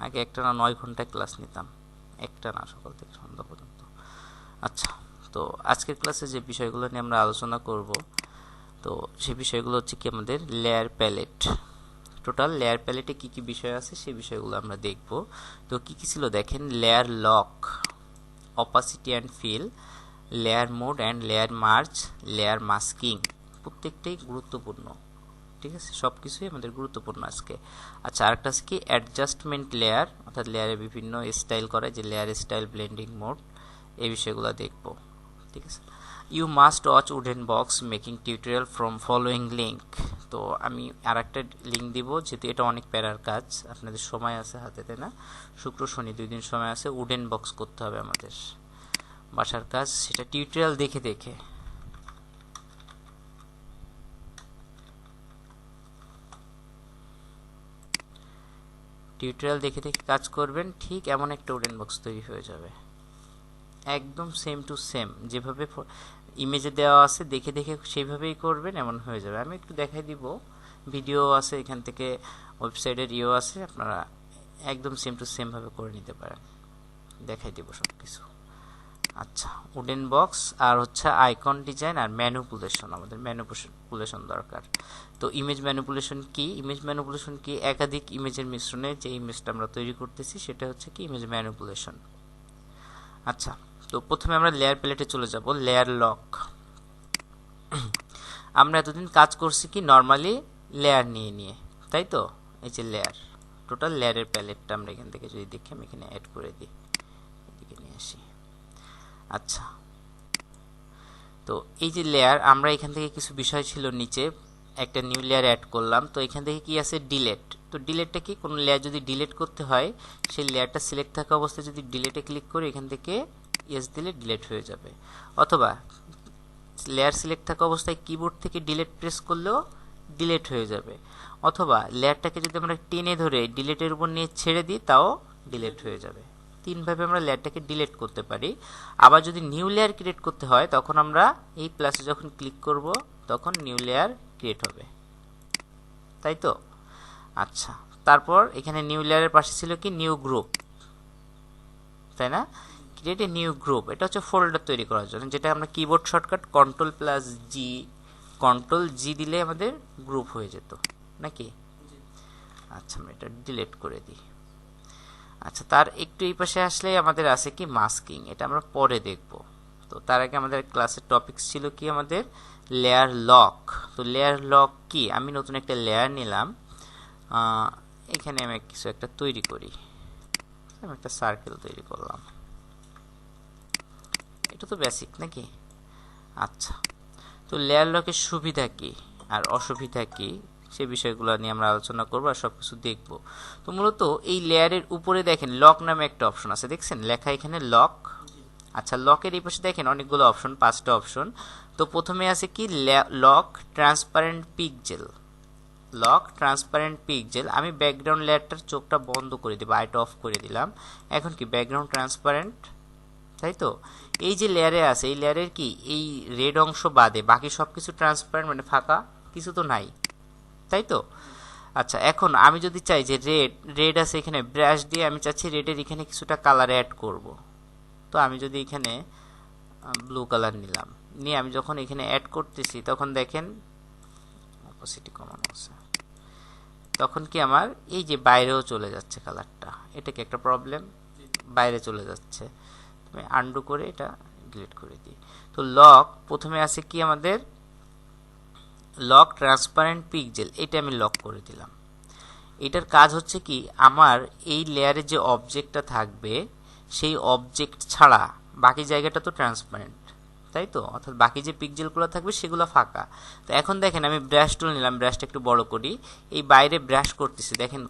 আগে একটা না 9 ঘন্টায় ক্লাস নিতাম, একটা না সকাল থেকে সন্ধ্যা পর্যন্ত। আচ্ছা, তো আজকের ক্লাসে যে বিষয়গুলো নিয়ে আমরা আলোচনা করব, তো সেই বিষয়গুলো হচ্ছে কি আমাদের লেয়ার প্যালেট। টোটাল লেয়ার প্যালেটে কি কি বিষয় আছে সেই বিষয়গুলো আমরা দেখব। তো কি কি ছিল দেখেন, layer lock, opacity and fill, layer mode and layer merge, layer masking, প্রত্যেকটাই গুরুত্বপূর্ণ। ঠিক আছে, সব কিছুই আমাদের গুরুত্বপূর্ণ আজকে। আচ্ছা, আরেকটা আছে কি অ্যাডজাস্টমেন্ট লেয়ার, অর্থাৎ লেয়ারের বিভিন্ন স্টাইল করে, যে লেয়ার স্টাইল, ব্লেন্ডিং মোড, এই বিষয়গুলো দেখব। ঠিক আছে, you must watch wooden box making tutorial from following link. তো আমি আর একটা লিঙ্ক দিব, যেহেতু এটা অনেক প্যারার কাজ, আপনাদের সময় আছে হাতে, তাই না? শুক্র শনি 2 দিন সময় আছে, উডেন বক্স করতে হবে আমাদের বাসার কাজ, সেটা টিউটোরিয়াল দেখে দেখে। টিউটোরিয়াল দেখে দেখে কাজ করবেন, ঠিক এমন একটা উডেন বক্স তৈরি হয়ে যাবে, একদম সেম টু সেম, যেভাবে ইমেজে দেওয়া আছে দেখে দেখে সেইভাবেই করবেন, এমন হয়ে যাবে। আমি একটু দেখাই দিব, ভিডিও আছে এখান থেকে, ওয়েবসাইটের ইও আছে, আপনারা একদম সেম টু সেম ভাবে করে নিতে পারেন, দেখাই দিব সব কিছু। আচ্ছা, উডেন বক্স আর হচ্ছে আইকন ডিজাইন আর ম্যানিপুলেশন, আমাদের ম্যানিপুলেশন দরকার। তো ইমেজ ম্যানিপুলেশন কি? ইমেজ ম্যানিপুলেশন কি? একাধিক ইমেজের মিশ্রণে যে ইমেজটা আমরা তৈরি করতেছি সেটা হচ্ছে কি ইমেজ ম্যানিপুলেশন। আচ্ছা, তো প্রথমে আমরা লেয়ার প্যালেটে চলে যাব, লেয়ার লক। আমরা এতদিন কাজ করছি কি নর্মালি লেয়ার নিয়ে নিয়ে, তাই তো? এই যে লেয়ার, টোটাল লেয়ারের প্যালেটটা আমরা এখান থেকে যদি দেখি, আমি এখানে অ্যাড করে দিই, এদিকে নিয়ে আসি। আচ্ছা, তো এই যে লেয়ার, আমরা এখান থেকে কিছু বিষয় ছিল নিচে, একটা নিউ লেয়ার অ্যাড করলাম। তো এখান থেকে কি আছে, ডিলেট। তো ডিলেটটা কি, কোনো লেয়ার যদি ডিলেট করতে হয়, সেই লেয়ারটা সিলেক্ট থাকা অবস্থায় যদি ডিলেটে ক্লিক করে এখান থেকে ইয়েস দিলে ডিলেট হয়ে যাবে, অথবা লেয়ার সিলেক্ট থাকা অবস্থায় কিবোর্ড থেকে ডিলেট প্রেস করলেও ডিলেট হয়ে যাবে, অথবা লেয়ারটাকে যদি আমরা টেনে ধরে ডিলেটের উপর নিয়ে ছেড়ে দিই তাও ডিলেট হয়ে যাবে। তিনভাবে আমরা লেয়ারটাকে ডিলেট করতে পারি। আবার যদি নিউ লেয়ার ক্রিয়েট করতে হয়, তখন আমরা এই প্লাসে যখন ক্লিক করব তখন নিউ লেয়ার ক্রিয়েট হবে, তাই তো? আচ্ছা, তারপর এখানে নিউ লেয়ারের পাশে ছিল কি নিউ গ্রুপ, তাই না? ক্রিয়েট এ নিউ গ্রুপ, এটা হচ্ছে ফোল্ডার তৈরি করার জন্য, যেটা আমরা কিবোর্ড শর্টকাট কন্ট্রোল জি দিলে আমাদের গ্রুপ হয়ে যেত নাকি? আচ্ছা, আমরা এটা ডিলিট করে দিই। আচ্ছা, তার একটু এই পাশে আসলে আমাদের আছে কি মাস্কিং, এটা আমরা পরে দেখব। তো তার আগে আমাদের ক্লাসের টপিকস ছিল কি আমাদের লেয়ার লক। তো লেয়ার লক কি, আমি নতুন একটা লেয়ার নিলাম, এখানে আমি কিছু একটা তৈরি করি, আমি একটা সার্কেল তৈরি করলাম, এটা তো বেসিক নাকি? আচ্ছা, তো লেয়ার লকের সুবিধা কি আর অসুবিধা কি সে বিষয়গুলো নিয়ে আমরা আলোচনা করব আর সবকিছু দেখব। তো মূলত এই লেয়ারের উপরে দেখেন লক নামে একটা অপশন আছে, দেখছেন লেখা এখানে লক। আচ্ছা, লকের এই পাশে দেখেন অনেকগুলো অপশন, 5টা অপশন। তো প্রথমে আছে কি lock transparent pixel, lock transparent pixel. আমি ব্যাকগ্রাউন্ড লেয়ারটার চোখটা বন্ধ করে দিব, আইটা অফ করে দিলাম, এখন কি ব্যাকগ্রাউন্ড ট্রান্সপারেন্ট, তাই তো? এই যে লেয়ারে আছে, এই লেয়ারের কি এই রেড অংশ বাদে বাকি সবকিছু ট্রান্সপারেন্ট, মানে ফাঁকা, কিছু তো নাই, তাই তো? আচ্ছা, এখন আমি যদি চাই যে রেড আছে এখানে, ব্রাশ দিয়ে আমি চাচ্ছি রেডের এখানে কিছুটা কালার অ্যাড করব। তো আমি যদি এখানে ব্লু কালার নিলাম, নিয়ে আমি যখন এখানে অ্যাড করতেছি তখন দেখেন অপোসিটি কমানো আছে, তখন কি আমার এই যে বাইরেও চলে যাচ্ছে কালারটা, এটা কি একটা প্রবলেম? বাইরে চলে যাচ্ছে। আমি আন্ডু করে এটা ডিলিট করে দিই। তো লক প্রথমে আছে কি আমাদের লক ট্রান্সপারেন্ট পিক্সেল, এটা আমি লক করে দিলাম। এটার কাজ হচ্ছে কি, আমার এই লেয়ারে যে অবজেক্টটা থাকবে সেই অবজেক্ট ছাড়া বাকি জায়গাটা তো ট্রান্সপারেন্ট, তাই তো? অর্থাৎ বাকি যে পিক্সেলগুলো থাকবে সেগুলো ফাঁকা। তো এখন দেখেন আমি ব্রাশ টুল নিলাম, ব্রাশটা একটু বড় করি, এই বাইরে ব্রাশ করতেছি, দেখেন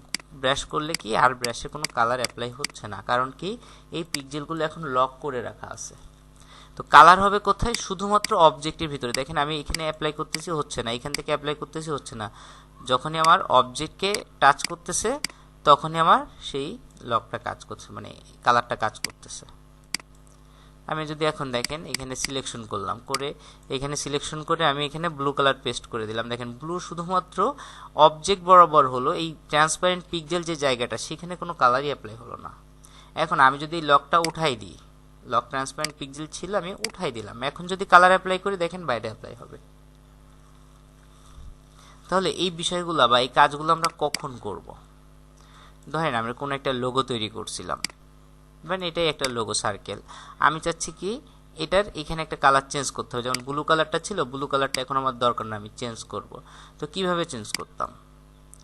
ব্রাশ করলে কি আর ব্রাশে কোনো কালার অ্যাপ্লাই হচ্ছে না, কারণ কি এই পিক্সেলগুলো এখন লক করে রাখা আছে। তো কালার হবে কোথায়, শুধুমাত্র অবজেক্টের ভিতরে। দেখেন আমি এখানে অ্যাপ্লাই করতেছি, হচ্ছে না, এখান থেকে অ্যাপ্লাই করতেছি, হচ্ছে না। যখনই আমার অবজেক্টকে টাচ করতেছে তখনই আমার সেই লকটা কাজ করছে, মানে কালারটা কাজ করতেছে। আমি যদি এখন দেখেন এখানে সিলেকশন করলাম, করে এখানে সিলেকশন করে আমি এখানে ব্লু কালার পেস্ট করে দিলাম। দেখেন ব্লু শুধুমাত্র অবজেক্ট বরাবর হলো, এই ট্রান্সপারেন্ট পিক্সেল যে জায়গাটা সেখানে কোনো কালারই অ্যাপ্লাই হলো না। এখন আমি যদি লকটা উঠাই দিই, লক ট্রান্সপারেন্ট পিক্সেল ছিল আমি উঠাই দিলাম, এখন যদি কালার অ্যাপ্লাই করি দেখেন বাইরে অ্যাপ্লাই হবে। তাহলে এই বিষয়গুলো বা এই কাজগুলো আমরা কখন করব? ধরেন আমরা কোনো একটা লোগো তৈরি করছিলাম, মানে এটাই একটা লোগো সার্কেল, আমি চাচ্ছি কি এটার এখানে একটা কালার চেঞ্জ করতে হবে, যেমন ব্লু কালারটা ছিল, ব্লু কালারটা এখন আমার দরকার না, আমি চেঞ্জ করব। তো কিভাবে চেঞ্জ করতাম?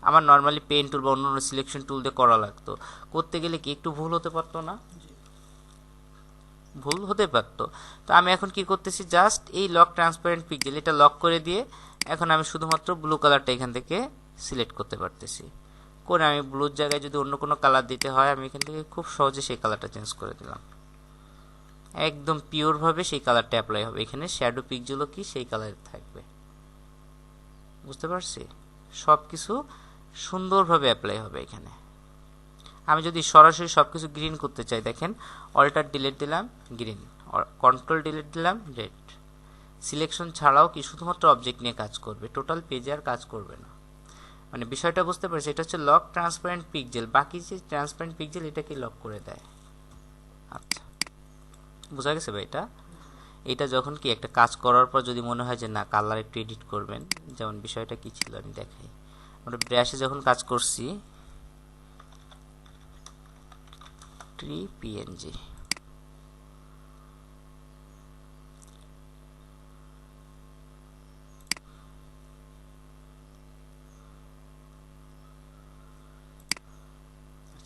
আমার নর্মালি পেন টুল বা অন্য সিলেকশন টুল দিয়ে করা লাগতো, করতে গেলে কি একটু ভুল হতে পারতো না? ভুল হতে পারতো। তো আমি এখন কি করতেছি, জাস্ট এই লক ট্রান্সপারেন্ট পিক্সেল এটা লক করে দিয়ে এখন আমি শুধুমাত্র ব্লু কালারটা এখান থেকে সিলেক্ট করতে পারতেছি, করে আমি ব্লুর জায়গায় যদি অন্য কোনো কালার দিতে হয় আমি এখান থেকে খুব সহজে সেই কালারটা চেঞ্জ করে দিলাম, একদম পিওরভাবে সেই কালারটা অ্যাপ্লাই হবে। এখানে শ্যাডো পিক্সেলও কি সেই কালারে থাকবে, বুঝতে পারছি? সব কিছু সুন্দরভাবে অ্যাপ্লাই হবে এখানে। আমি যদি সরাসরি সব কিছু গ্রিন করতে চাই, দেখেন অল্টার ডিলিট দিলাম গ্রিন, কন্ট্রোল ডিলিট দিলাম রেড। সিলেকশন ছাড়াও কি শুধুমাত্র অবজেক্ট নিয়ে কাজ করবে, টোটাল পেজে আর কাজ করবে না। মানে বিষয়টা বুঝতে পারছি? এটা হচ্ছে লক ট্রান্সপারেন্ট পিক্সেল, বাকি যে ট্রান্সপারেন্ট পিক্সেল এটাকে লক করে দেয়। আচ্ছা, বোঝা গেছে ভাই? এটা যখন কি একটা কাজ করার পর যদি মনে হয় যে না কালার একটু এডিট করবেন, যেমন বিষয়টা কি ছিল আমি দেখাই। আমরা ব্রাশে যখন কাজ করছি ট্রি পিএনজি,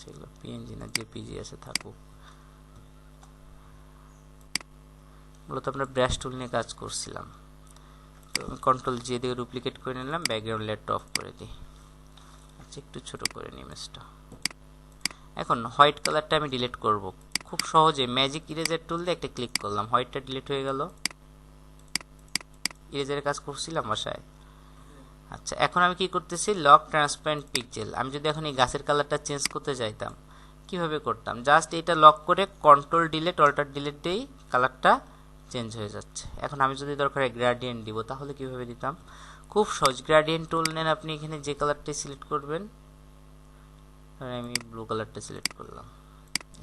সেগুলো পিএনজি না জেপিজি আছে থাকুক, মূলত আমরা ব্রাশ টুল নিয়ে কাজ করছিলাম। তো আমি কন্ট্রোল জে দিয়ে ডুপ্লিকেট করে নিলাম, ব্যাকগ্রাউন্ড লেয়ারটা অফ করে দিই। আচ্ছা, একটু ছোট করে নিই ইমেজটা। এখন হোয়াইট কালারটা আমি ডিলিট করব খুব সহজে, ম্যাজিক ইরেজার টুল দিয়ে একটা ক্লিক করলাম, হোয়াইটটা ডিলিট হয়ে গেল। ইরেজারের কাজ করছিলাম বাসায়। আচ্ছা, এখন আমি কি করতেছি, লক ট্রান্সপারেন্ট পিক্সেল, আমি যদি এখন এই গাছের কালারটা চেঞ্জ করতে চাইতাম কিভাবে করতাম, জাস্ট এটা লক করে কন্ট্রোল ডিলিট অল্টার ডিলিট দিয়েই কালারটা চেঞ্জ হয়ে যাচ্ছে। এখন আমি যদি দরকার গ্রেডিয়েন্ট দিব তাহলে কিভাবে দিতাম, খুব সহজ, গ্রেডিয়েন্ট টুল নেন আপনি, এখানে যে কালারটাই সিলেক্ট করবেন, আমি ব্লু কালারটা সিলেক্ট করলাম,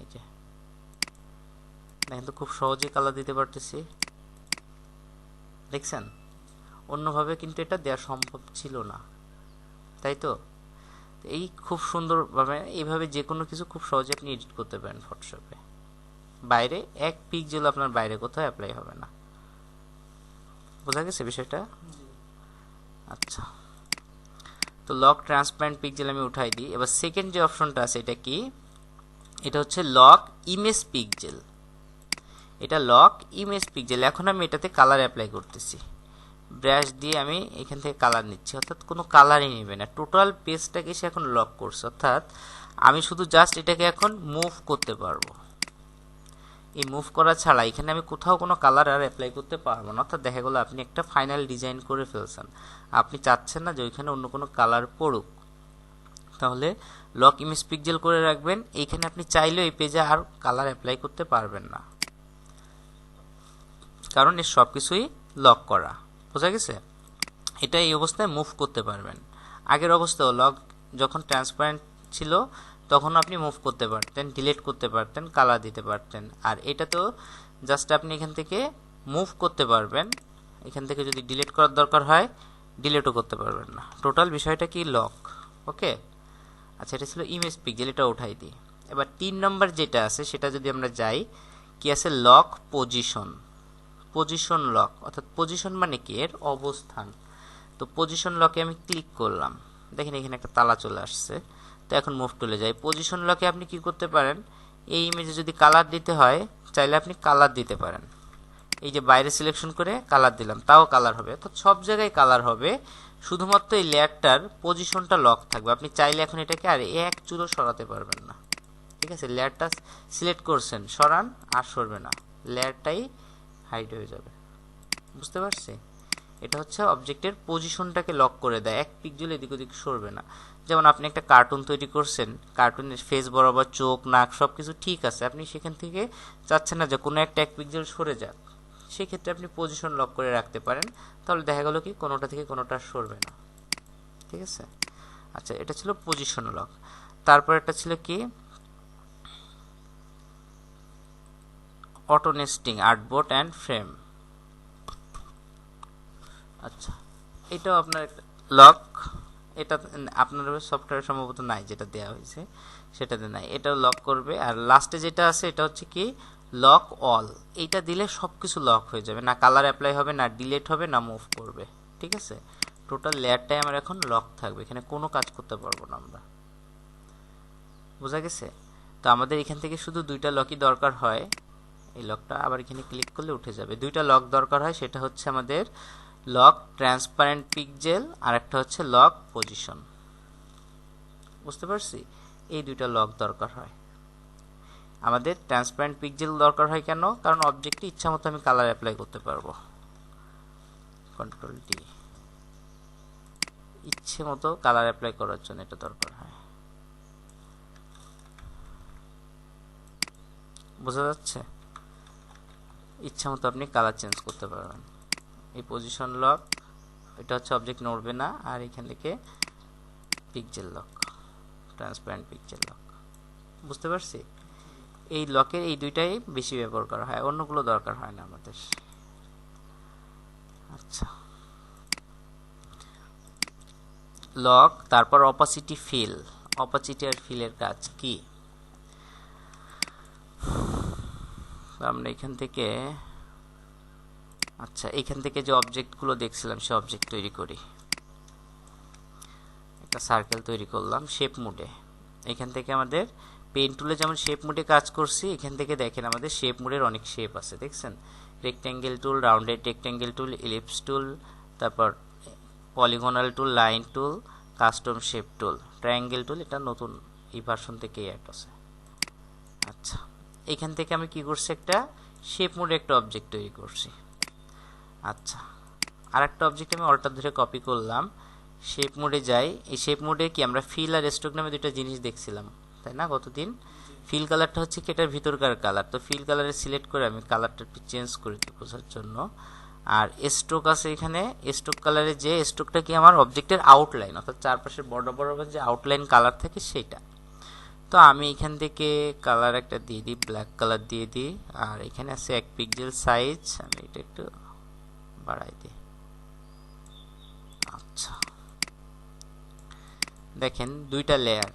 এই যে দেখেন তো খুব সহজে কালার দিতে পারতেছি, দেখছেন? অন্যভাবে কিন্তু এটা দেওয়া সম্ভব ছিল না, তাই তো? এই খুব সুন্দরভাবে এইভাবে যে কোনো কিছু খুব সহজে আপনি এডিট করতে পারেন ফটোশপে, বাইরে এক পিক্সেল আপনার বাইরে কোথাও অ্যাপ্লাই হবে না। বোঝা গেছে বিষয়টা? আচ্ছা, তো লক ট্রান্সপারেন্ট পিক্সেল আমি উঠাই দিই। এবার সেকেন্ড যে অপশনটা আছে এটা কি, এটা হচ্ছে লক ইমেজ পিক্সেল। এটা লক ইমেজ পিক্সেল। এখন আমি এটাতে কালার অ্যাপ্লাই করতেছি, ব্রাশ দিয়ে আমি এখান থেকে কালার নিচ্ছি, অর্থাৎ কোনো কালারই নেবে না, টোটাল পেজটাকে সে এখন লক করছে, অর্থাৎ আমি শুধু জাস্ট এটাকে এখন মুভ করতে পারবো। এই মুভ করা ছাড়া এখানে আমি কোথাও কোনো কালার আর অ্যাপ্লাই করতে পারবো না, অর্থাৎ দেখা গেলো আপনি একটা ফাইনাল ডিজাইন করে ফেলছেন, আপনি চাচ্ছেন না যে ওইখানে অন্য কোনো কালার পড়ুক, তাহলে লক ইমেজ পিক্সেল করে রাখবেন। এইখানে আপনি চাইলেও এই পেজে আর কালার অ্যাপ্লাই করতে পারবেন না, কারণ এর সব কিছুই লক করা। বোঝা গেছে? এটা এই অবস্থায় মুভ করতে পারবেন। আগের অবস্থাও লক যখন ট্রান্সপারেন্ট ছিল তখন আপনি মুভ করতে পারতেন, ডিলিট করতে পারতেন, কালার দিতে পারতেন, আর এটা তো জাস্ট আপনি এখান থেকে মুভ করতে পারবেন, এখান থেকে যদি ডিলিট করার দরকার হয় ডিলিটও করতে পারবেন না, টোটাল বিষয়টা কি লক। ওকে, আচ্ছা, এটা ছিল ইমেজ পিক্সেল, এটা উঠাই দিই। এবার 3 নম্বর যেটা আছে সেটা যদি আমরা যাই, কি আছে, লক পজিশন। পজিশন লক, অর্থাৎ পজিশন মানে কি এর অবস্থান। তো পজিশন লকে আমি ক্লিক করলাম, দেখেন এখানে একটা তালা চলে আসছে। তো এখন মুভ টুলে যাই, পজিশন লকে আপনি কি করতে পারেন, এই ইমেজে যদি কালার দিতে হয় চাইলে আপনি কালার দিতে পারেন, এই যে বাইরে সিলেকশন করে কালার দিলাম তাও কালার হবে, অর্থাৎ সব জায়গায় কালার হবে, শুধুমাত্র এই লেয়ারটার পজিশনটা লক থাকবে। আপনি চাইলে এখন এটাকে আর এক চুলও সরাতে পারবেন না, ঠিক আছে? লেয়ারটা সিলেক্ট করছেন, সরান আর সরবে না, লেয়ারটাই হাইড হয়ে যাবে। বুঝতে পারছি? এটা হচ্ছে অবজেক্টের পজিশনটাকে লক করে দেয়, এক পিক্সেল এদিক ওদিক সরবে না। যেমন আপনি একটা কার্টুন তৈরি করছেন, কার্টুনের ফেস বরাবর চোখ, নাক সব কিছু ঠিক আছে, আপনি সেখান থেকে চাচ্ছেন না যে কোনো একটা 1 পিক্সেল সরে যাক, সেক্ষেত্রে আপনি পজিশন লক করে রাখতে পারেন। তাহলে দেখা গেল কি কোনোটা থেকে কোনোটা সরবে না। ঠিক আছে, আচ্ছা এটা ছিল পজিশন লক। তারপর একটা ছিল কি auto nesting artboard and frame. আচ্ছা এটাও আপনার লক, এটা আপনার সফটওয়্যার সম্ভবত নাই, যেটা দেওয়া হয়েছে সেটাতে নাই, এটাও লক করবে। আর লাস্টে যেটা আছে এটা হচ্ছে কি লক অল, এইটা দিলে সব কিছু লক হয়ে যাবে, না কালার অ্যাপ্লাই হবে, না ডিলেট হবে, না মুভ করবে। ঠিক আছে, টোটাল লেয়ারটাই আমার এখন লক থাকবে, এখানে কোনো কাজ করতে পারবো না আমরা। বোঝা গেছে? তো আমাদের এখান থেকে শুধু 2টা লকই দরকার হয়। এই লকটা আবার এখানে ক্লিক করলে উঠে যাবে। 2টা লক দরকার হয়, সেটা হচ্ছে আমাদের লক ট্রান্সপারেন্ট পিক্সেল আর একটা হচ্ছে লক পজিশন। বুঝতে পারছি? এই 2টা লক দরকার হয় আমাদের। ট্রান্সপারেন্ট পিক্সেল দরকার হয় কেন? কারণ অবজেক্টে ইচ্ছা মতো আমি কালার অ্যাপ্লাই করতে পারবো। কন্ট্রোল ডি, ইচ্ছে মতো কালার অ্যাপ্লাই করার জন্য এটা দরকার হয়। বোঝা যাচ্ছে? ইচ্ছা মতো আপনি কালার চেঞ্জ করতে পারবেন। এই পজিশন লক, এটা হচ্ছে অবজেক্ট নড়বে না, আর এখান থেকে pixel lock, transparent pixel lock. বুঝতে পারছি? এই লকের এই 2টাই বেশি ব্যবহার করা হয়, অন্যগুলো দরকার হয় না আমাদের। আচ্ছা, লক, তারপর অপাসিটি ফিল। অপাসিটি আর ফিলের কাজ কি? আমরা এখান থেকে, আচ্ছা এখান থেকে যে অবজেক্টগুলো দেখছিলাম সে অবজেক্ট তৈরি করি। একটা সার্কেল তৈরি করলাম শেপ মোডে। এখান থেকে আমাদের পেন টুলে যেমন শেপ মোডে কাজ করছি, এখান থেকে দেখেন আমাদের শেপ মোডের অনেক শেপ আছে, দেখছেন? রেক্ট্যাঙ্গেল টুল, রাউন্ডেড রেক্ট্যাঙ্গেল টুল, ইলিপস টুল, তারপর পলিগনাল টুল, লাইন টুল, কাস্টম শেপ টুল, ট্রায়াঙ্গেল টুল। এটা নতুন এই ভার্সন থেকে অ্যাড আছে। আচ্ছা, এখান থেকে আমি কি করছি, একটা শেপ মোডে একটা অবজেক্ট তৈরি করছি। আচ্ছা, আর একটা অবজেক্ট আমি অল্টার ধরে কপি করলাম, শেপ মোডে যাই। এই শেপ মোডে কি আমরা ফিল আর স্ট্রোক নামে 2টা জিনিস দেখছিলাম, তাই না গতদিন? ফিল কালারটা হচ্ছে কি এটার ভিতরকার কালার, তো ফিল কালারে সিলেক্ট করে আমি কালারটা একটু চেঞ্জ করে দিই বোঝার জন্য। আর স্ট্রোক আছে এখানে, স্ট্রোক কালারে যে স্ট্রোকটা কি আমার অবজেক্টের আউটলাইন, অর্থাৎ চারপাশের বর্ডার বরাবর যে আউটলাইন কালার থাকে সেটা। তো আমি এখান থেকে কালার একটা দিয়ে দিই, ব্ল্যাক কালার দিয়ে দিই। আর এখানে আছে 1 পিক্সেল সাইজ, আমি এটা একটু বাড়াই দিই। আচ্ছা, দেখেন 2টা লেয়ার,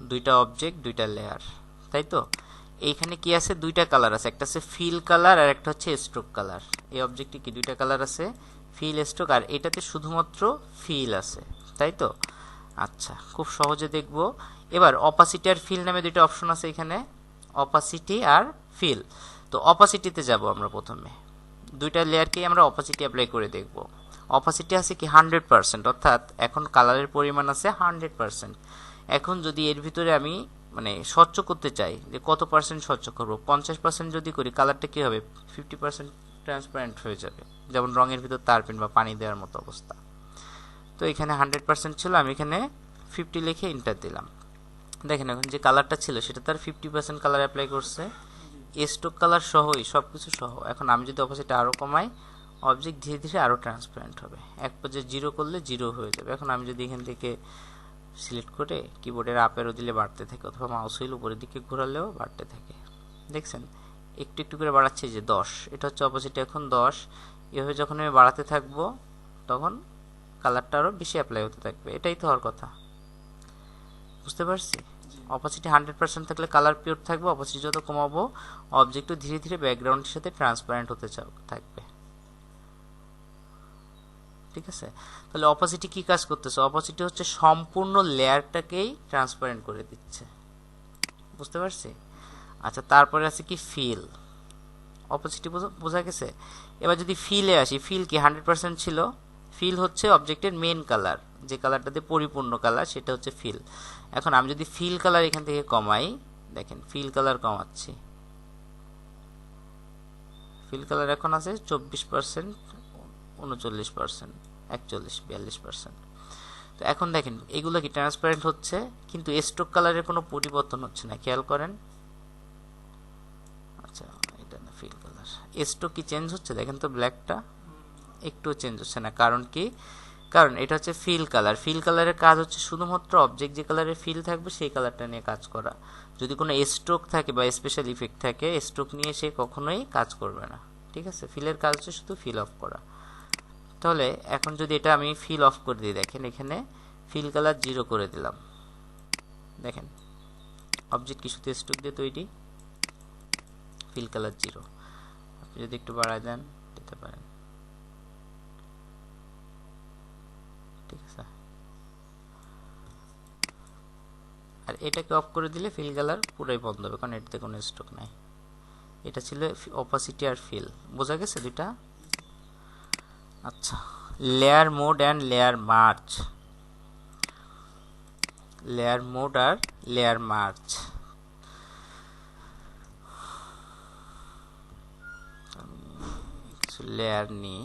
2টা অবজেক্ট, 2টা লেয়ার, তাই তো? এইখানে কি আছে, 2টা কালার আছে, একটা আছে ফিল কালার আর একটা হচ্ছে স্ট্রোক কালার। এই অবজেক্টে কি 2টা কালার আছে, ফিল, স্ট্রোক, আর এটাতে শুধুমাত্র ফিল আছে, তাই তো? আচ্ছা, খুব সহজে দেখব। এবার অপাসিটি আর ফিল নামে 2টা অপশন আছে এখানে, অপাসিটি আর ফিল। তো অপাসিটিতে যাব আমরা প্রথমে, 2টা লেয়ারকেই আমরা অপাসিটি অ্যাপ্লাই করে দেখব। অপাসিটি আছে কি 100%, অর্থাৎ এখন কালারের পরিমাণ আছে 100%। এখন যদি এর ভিতরে আমি মানে স্বচ্ছ করতে চাই, যে কত পার্সেন্ট স্বচ্ছ করব, 50% যদি করি, কালারটা কি হবে, 50% ট্রান্সপারেন্ট হয়ে যাবে, যেমন রঙের ভিতর তারপিন বা পানি দেওয়ার মতো অবস্থা। তো এখানে 100% ছিল, আমি এখানে 50 লিখে এন্টার দিলাম। দেখেন এখন যে কালারটা ছিল সেটা তার 50% কালার অ্যাপ্লাই করছে, স্ট্রোক কালার সহই, সব কিছু সহ। এখন আমি যদি অপোজিট আরও কমাই, অবজেক্ট ধীরে ধীরে আরও ট্রান্সপারেন্ট হবে, এক পর্যায়ে 0 করলে 0 হয়ে যাবে। এখন আমি যদি এখান থেকে সিলেক্ট করে কিবোর্ডের আপ অ্যারো দিলে বাড়তে থাকে, অথবা মাউস হুইল উপরের দিকে ঘোরালেও বাড়তে থাকে। দেখছেন একটু একটু করে বাড়াচ্ছে, যে 10, এটা হচ্ছে অপোজিট এখন 10। এভাবে যখন আমি বাড়াতে থাকবো তখন কালারটা আরও বেশি অ্যাপ্লাই হতে থাকবে, এটাই তো হওয়ার কথা। বুঝতে পারছি? অপাসিটি 100% থাকলে কালার পিওর থাকবে, অপাসিটি যত কমাবো অবজেক্টও ধীরে ধীরে ব্যাকগ্রাউন্ডের সাথে ট্রান্সপারেন্ট হতে থাকবে। ঠিক আছে, তাহলে অপাসিটি কি কাজ করতেছে? অপাসিটি হচ্ছে সম্পূর্ণ লেয়ারটাকেই ট্রান্সপারেন্ট করে দিচ্ছে। বুঝতে পারছি? আচ্ছা, তারপরে আছে কি ফিল। অপাসিটি বোঝা গেছে। এবার যদি ফিলে আসি, ফিল কি 100% ছিল? ফিল হচ্ছে অবজেক্টের মেন কালার, যে কালারটাতে পরিপূর্ণ কালার, সেটা হচ্ছে ফিল। এখন আমি যদি ফিল কালার এখান থেকে কমাই, দেখেন ফিল কালার কমাচ্ছি, ফিল কালার এখন আছে 24%, 39%, 41, 42%। তো এখন দেখেন এগুলো কি ট্রান্সপারেন্ট হচ্ছে, কিন্তু স্ট্রোক কালারের কোনো পরিবর্তন হচ্ছে না, খেয়াল করেন। আচ্ছা, এটা না ফিল কালার, স্ট্রোক কি চেঞ্জ হচ্ছে? দেখেন তো ব্ল্যাকটা একটু চেঞ্জ হচ্ছে না, কারণ কি? কারণ এটা হচ্ছে ফিল কালার। ফিল কালারের কাজ হচ্ছে শুধুমাত্র অবজেক্ট যে কালারের ফিল থাকবে সেই কালারটা নিয়ে কাজ করা। যদি কোনো স্ট্রোক থাকে বা স্পেশাল ইফেক্ট থাকে, স্ট্রোক নিয়ে সে কখনোই কাজ করবে না। ঠিক আছে, ফিলের কাজ হচ্ছে শুধু ফিল অফ করা। তাহলে এখন যদি এটা আমি ফিল অফ করে দিই, দেখেন এখানে ফিল কালার 0 করে দিলাম। দেখেন অবজেক্ট কি শুধু স্ট্রোক দিয়ে তৈরি, ফিল কালার 0। আপনি যদি একটু বাড়ায় দেন দিতে পারেন, ঠিক আছে। আর এটাকে অফ করে দিলে ফিল কালার পুরোই বন্ধ হবে, কারণ এটাতে কোনো স্ট্রোক নাই। এটা ছিল অপাসিটি আর ফিল, বোঝা গেছে দুইটা? আচ্ছা, layer mode and layer merge. Layer mode আর লেয়ার মার্জ। কিছু লেয়ার নিই,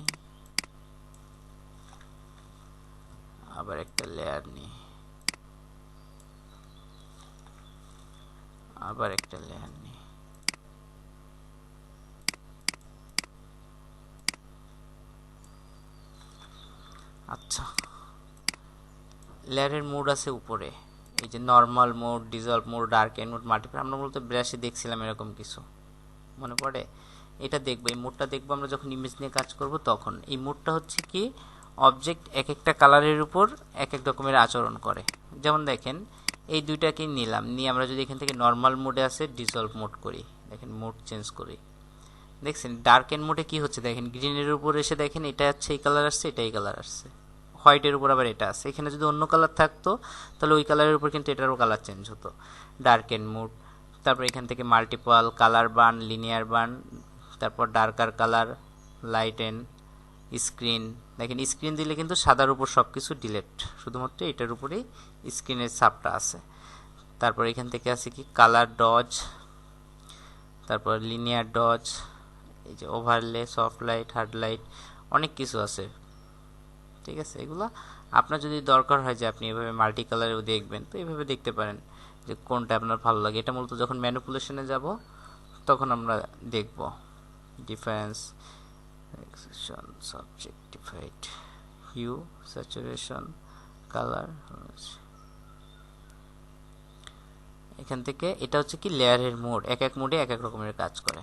আবার একটা লেয়ার নিই, আবার একটা লেয়ার নিই। আচ্ছা, লেয়ারের মোড আছে উপরে, এই যে normal mode, dissolve mode, darken mode, multiply. আমরা মূলত ব্রাশে দেখছিলাম এরকম কিছু, মনে পড়ে? এটা দেখবো, এই মোডটা দেখবো আমরা যখন ইমেজ নিয়ে কাজ করব তখন। এই মোডটা হচ্ছে কি, অবজেক্ট এক একটা কালারের উপর এক এক রকমের আচরণ করে। যেমন দেখেন এই দুইটাকে নিলাম, নিয়ে আমরা যদি এখান থেকে নর্মাল মোডে আছে ডিজলভ মোড করি, দেখেন মোড চেঞ্জ করি, দেখছেন ডার্ক এন্ড মোডে কি হচ্ছে, দেখেন গ্রিনের উপর এসে দেখেন এটা হচ্ছে এই কালার আসছে, এটা এই কালার আসছে। হোয়াইটের উপর আবার এটা আছে। এখানে যদি অন্য কালার থাকতো তাহলে ওই কালারের উপর কিন্তু এটারও colour change darken mode মুড। তারপর এখান থেকে multiple colour burn, linear burn, তারপর darker colour, lighten screen. দেখেন স্ক্রিন দিলে কিন্তু সাদার উপর সব কিছু ডিলেট, শুধুমাত্র এটার উপরেই স্ক্রিনের ছাপটা আছে। তারপর এখান থেকে আছে কি কালার ডজ, তারপর লিনিয়ার ডজ, এই যে overlay, soft light, hard light, অনেক কিছু আছে। ঠিক আছে, এগুলো আপনার যদি দরকার হয় যে আপনি এভাবে মাল্টি কালারেও দেখবেন, তো এইভাবে দেখতে পারেন যে কোনটা আপনার ভালো লাগে। এটা মূলত যখন ম্যানিপুলেশনে যাব তখন আমরা দেখব। ডিফারেন্স, সাবজেক্টিফাইড, হিউ, স্যাচুরেশন, কালার। এখান থেকে এটা হচ্ছে কি লেয়ারের মোড, এক এক মোডে এক এক রকমের কাজ করে।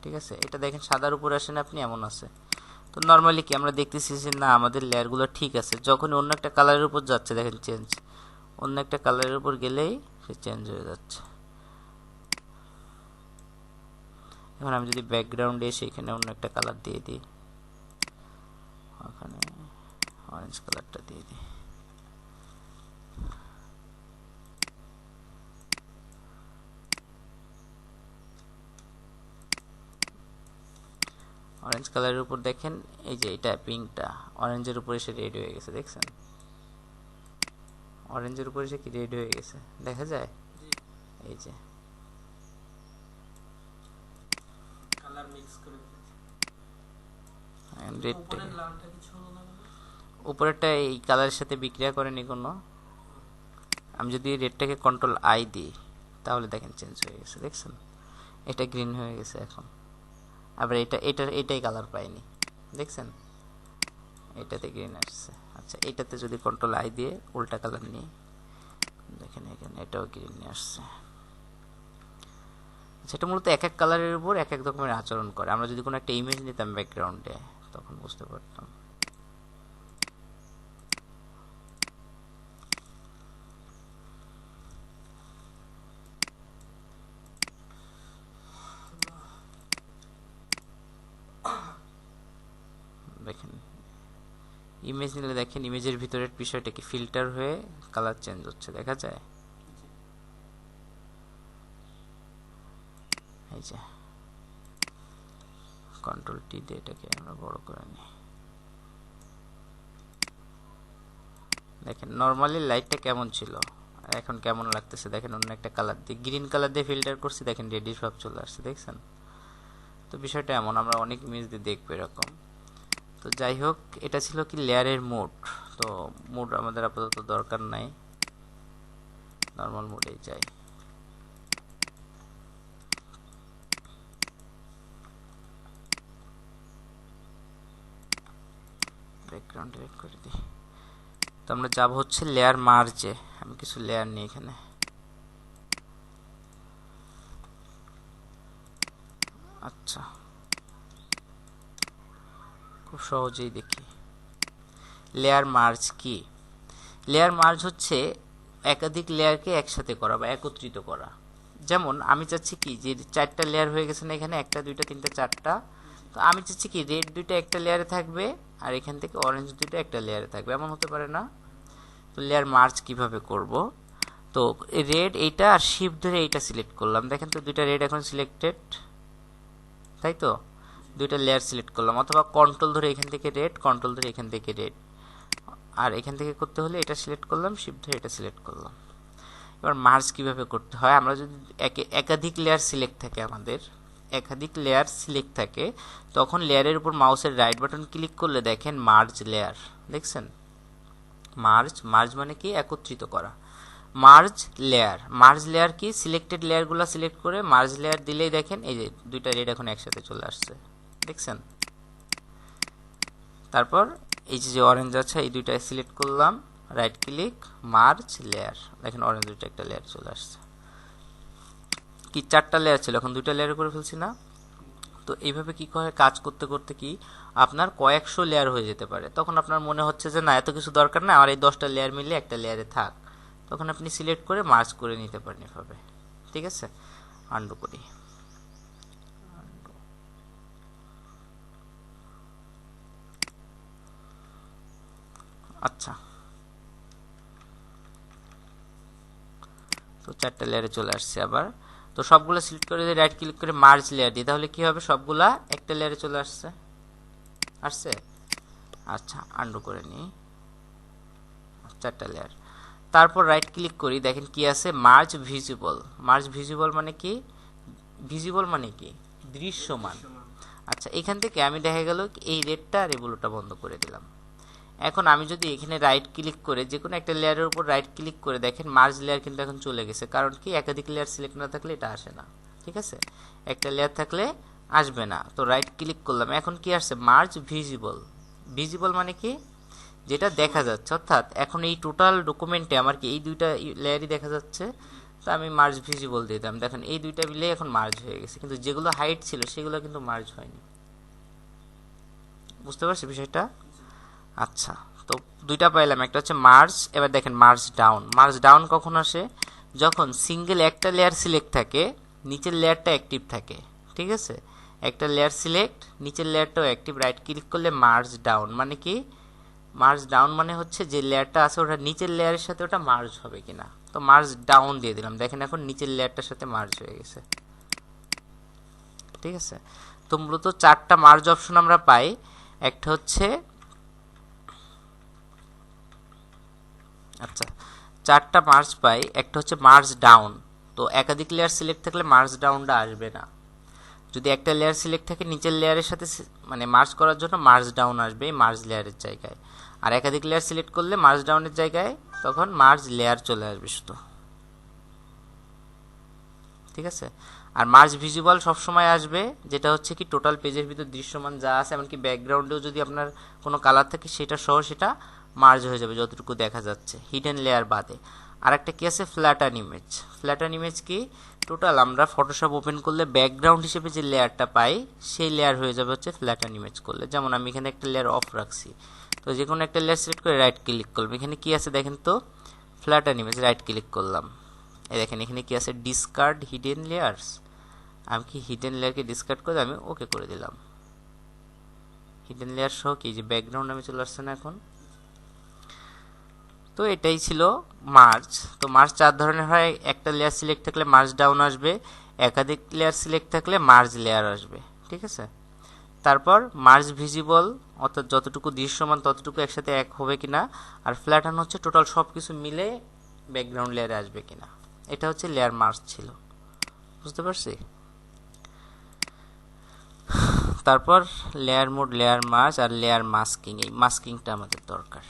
ঠিক আছে, এটা দেখেন সাদার উপরে আসেন আপনি, এমন আছে। তো নর্মালি কি আমরা দেখতেছি যে না আমাদের লেয়ারগুলো ঠিক আছে, যখন অন্য একটা কালারের উপর যাচ্ছে দেখেন চেঞ্জ, অন্য একটা কালারের উপর গেলেই সে চেঞ্জ হয়ে যাচ্ছে। এখন আমি যদি ব্যাকগ্রাউন্ডে এসে এখানে অন্য একটা কালার দিয়ে দিই, ওখানে অরেঞ্জ কালারটা দিয়ে দিই, অরেঞ্জ কালারের উপর দেখেন এই যে এটা পিঙ্কটা অরেঞ্জের উপর এসে রেড হয়ে গেছে, দেখছেন? অরেঞ্জের উপর এসে কি রেড হয়ে গেছে, দেখা যায়? এই যে উপরেরটা এই কালারের সাথে বিক্রিয়া করেনি কোনো। আমি যদি রেডটাকে কন্ট্রোল আই দিই তাহলে দেখেন চেঞ্জ হয়ে গেছে, দেখছেন? এটা গ্রিন হয়ে গেছে এখন। আবার এটাই কালার পাইনি, দেখছেন? এটাতে গ্রিন আসছে। আচ্ছা, এটাতে যদি কন্ট্রোল আই দিয়ে উল্টা কালার নিই, দেখেন এখানে এটাও গ্রিন নিয়ে আসছে। সেটা মূলত এক এক কালারের উপর এক এক রকমের আচরণ করে। আমরা যদি কোনো একটা ইমেজ নিতাম ব্যাকগ্রাউন্ডে তখন বুঝতে পারতাম। দেখেন ইমেজ নিলে দেখেন ইমেজের ভিতরের বিষয়টা কি ফিল্টার হয়ে কালার চেঞ্জ হচ্ছে, দেখা যায়? এই যে কন্ট্রোল টি দিয়ে এটাকে আমরা বড় করে নিই, দেখেন নর্মালি লাইটটা কেমন ছিল আর এখন কেমন লাগতেছে। দেখেন অন্য একটা কালার দিয়ে, গ্রিন কালার দিয়ে ফিল্টার করছি, দেখেন রেডিশ ভাব চলে আসছে, দেখছেন? তো বিষয়টা এমন, আমরা অনেক ইমেজ দিয়ে দেখবো এরকম। তো যাই হোক, এটা ছিল কি লেয়ারের মোড। তো মোড আমাদের আপাতত দরকার নাই, নর্মাল মোডেই যাই। ব্যাকগ্রাউন্ড ডিলিট করে দিই। তো আমরা যাব হচ্ছে লেয়ার মার্জে। আমি কিছু লেয়ার নিই এখানে। আচ্ছা, খুব সহজেই দেখি লেয়ার মার্জ কি। লেয়ার মার্জ হচ্ছে একাধিক লেয়ারকে একসাথে করা বা একত্রিত করা। যেমন আমি চাচ্ছি কি যে 4টা লেয়ার হয়ে গেছে না এখানে, 1টা 2টা 3টা 4টা। তো আমি চাচ্ছি কি রেড 2টা একটা লেয়ারে থাকবে আর এখান থেকে অরেঞ্জ 2টা একটা লেয়ারে থাকবে, এমন হতে পারে না? তো লেয়ার মার্জ কিভাবে করব? তো রেড এইটা আর শিফট ধরে এইটা সিলেক্ট করলাম, দেখেন তো 2টা রেড এখন সিলেক্টেড, তাই তো? 2টা লেয়ার সিলেক্ট করলাম, অথবা কন্ট্রোল ধরে এখান থেকে রেড, কন্ট্রোল ধরে এখান থেকে রেড, আর এখান থেকে করতে হলে এটা সিলেক্ট করলাম, শিফট ধরে এটা সিলেক্ট করলাম। এবার মার্জ কিভাবে করতে হয়, আমরা যদি একাধিক লেয়ার সিলেক্ট থাকে, আমাদের একাধিক লেয়ার সিলেক্ট থাকে, তখন লেয়ারের উপর মাউসের রাইট বাটন ক্লিক করলে দেখেন মার্জ লেয়ার, দেখছেন? মার্জ মানে কি? একত্রিত করা। মার্জ লেয়ার কি? সিলেক্টেড লেয়ারগুলো সিলেক্ট করে মার্জ লেয়ার দিলেই দেখেন এই যে 2টা রেড এখন একসাথে চলে আসছে, দেখছেন? তারপর এই যে অরেঞ্জ আছে এই 2টা সিলেক্ট করলাম, রাইট ক্লিক, মার্জ লেয়ার, দেখেন অরেঞ্জ 2টা একটা লেয়ার চলে আসছে। কি 4টা লেয়ার ছিল, এখন 2টা লেয়ার করে ফেলছি না? তো এইভাবে কি করে কাজ করতে করতে কি আপনার কয়েকশো লেয়ার হয়ে যেতে পারে। তখন আপনার মনে হচ্ছে যে না, এত কিছু দরকার না, আমার এই 10টা লেয়ার মিলে একটা লেয়ারে থাক, তখন আপনি সিলেক্ট করে মার্জ করে নিতে পারেন এভাবে। ঠিক আছে, আন্ডু করি। আচ্ছা, তো 4টা লেয়ারে চলে আসছে আবার। তো সবগুলো সিলেক্ট করে রাইট ক্লিক করে মার্জ লেয়ার দিই, তাহলে কি হবে? সবগুলা একটা লেয়ারে চলে আসছে। আচ্ছা, আন্ডু করে নিই। 4টা লেয়ার, তারপর রাইট ক্লিক করি, দেখেন কি আছে? Merge visible. মার্জ ভিজিবল মানে কি? ভিজিবল মানে কি? দৃশ্যমান। আচ্ছা, এখান থেকে আমি দেখা গেল এই রেডটা আর এই ব্লুটা বন্ধ করে দিলাম। এখন আমি যদি এখানে রাইট ক্লিক করে যে কোনো একটা লেয়ারের উপর রাইট ক্লিক করে দেখেন মার্জ লেয়ার কিন্তু এখন চলে গেছে, কারণ কি একাধিক লেয়ার সিলেক্ট না থাকলে এটা আসে না। ঠিক আছে, একটা লেয়ার থাকলে আসবে না। তো রাইট ক্লিক করলাম, এখন কি আসছে? Merge visible. ভিজিবল মানে কি? যেটা দেখা যাচ্ছে, অর্থাৎ এখন এই টোটাল ডকুমেন্টে আমার কি এই 2টা লেয়ারই দেখা যাচ্ছে। তো আমি মার্জ ভিজিবল দিয়ে দিলাম, দেখেন এই 2টা মিলে এখন মার্জ হয়ে গেছে, কিন্তু যেগুলো হাইট ছিল সেগুলো কিন্তু মার্জ হয়নি। বুঝতে পারছি বিষয়টা? আচ্ছা, তো 2টা পাইলাম, একটা হচ্ছে মার্জ। এবার দেখেন মার্জ ডাউন। মার্জ ডাউন কখন আসে? যখন সিঙ্গেল একটা লেয়ার সিলেক্ট থাকে, নিচের লেয়ারটা অ্যাক্টিভ থাকে। ঠিক আছে, একটা লেয়ার সিলেক্ট, নিচের লেয়ারটাও অ্যাক্টিভ, রাইট ক্লিক করলে মার্জ ডাউন মানে কি? মার্জ ডাউন মানে হচ্ছে যে লেয়ারটা আছে ওটা নিচের লেয়ারের সাথে ওটা মার্জ হবে কিনা। তো মার্জ ডাউন দিয়ে দিলাম, দেখেন এখন নিচের লেয়ারটার সাথে মার্জ হয়ে গেছে। ঠিক আছে, তো মূলত 4টা মার্জ অপশন আমরা পাই। একটা হচ্ছে আচ্ছা 4টা মার্জ পাই, একটা হচ্ছে মার্জ ডাউন। তো একাধিক লেয়ার সিলেক্ট থাকলে মার্জ ডাউনটা আসবে না। যদি একটা লেয়ার সিলেক্ট থাকে নিচের লেয়ারের সাথে মানে মার্জ করার জন্য মার্জ ডাউন আসবে মার্জ লেয়ারের জায়গায়, আর একাধিক লেয়ার সিলেক্ট করলে মার্জ ডাউনের জায়গায় তখন মার্জ লেয়ার চলে আসবে শুধু। ঠিক আছে, আর মার্জ ভিজিবল সবসময় আসবে, যেটা হচ্ছে কি টোটাল পেজের ভিতর দৃশ্যমান যা আছে, এমনকি ব্যাকগ্রাউন্ডেও যদি আপনার কোনো কালার থাকে সেটা সহ সেটা মার্জ হয়ে যাবে যতটুকু দেখা যাচ্ছে, হিডেন লেয়ার বাদে। আর একটা কি আছে? ফ্ল্যাটার্ন ইমেজ। ফ্ল্যাটার্ন ইমেজ কি? টোটাল আমরা ফটোশপ ওপেন করলে ব্যাকগ্রাউন্ড হিসেবে যে লেয়ারটা পাই সেই লেয়ার হয়ে যাবে হচ্ছে ফ্ল্যাটার্ন ইমেজ করলে। যেমন আমি এখানে একটা লেয়ার অফ রাখছি, তো যে কোনো একটা লেয়ার সিলেক্ট করে রাইট ক্লিক করলাম, এখানে কি আছে দেখেন তো? ফ্ল্যাটার্ন ইমেজ, রাইট ক্লিক করলাম, এই দেখেন এখানে কি আছে? Discard hidden layers. আমি কি হিডেন লেয়ারকে ডিসকার্ড করে আমি ওকে করে দিলাম। হিডেন লেয়ার সহ কি যে ব্যাকগ্রাউন্ড আমি চলে আসছে না এখন। তো এটাই ছিল মার্জ। তো মার্জ 4 ধরনের হয়, একটা লেয়ার সিলেক্ট থাকলে মার্জ ডাউন আসবে, একাধিক লেয়ার সিলেক্ট থাকলে মার্জ লেয়ার আসবে। ঠিক আছে, তারপর মার্জ ভিজিবল, অর্থাৎ যতটুকু দৃশ্যমান ততটুকু একসাথে এক হবে কিনা, আর ফ্ল্যাটার্ন হচ্ছে টোটাল সব কিছু মিলে ব্যাকগ্রাউন্ড লেয়ারে আসবে কিনা। এটা হচ্ছে লেয়ার মার্জ ছিল, বুঝতে পারছি? তারপর লেয়ার মোড, লেয়ার মার্জ আর লেয়ার মাস্কিং। এই মাস্কিংটা আমাদের দরকার।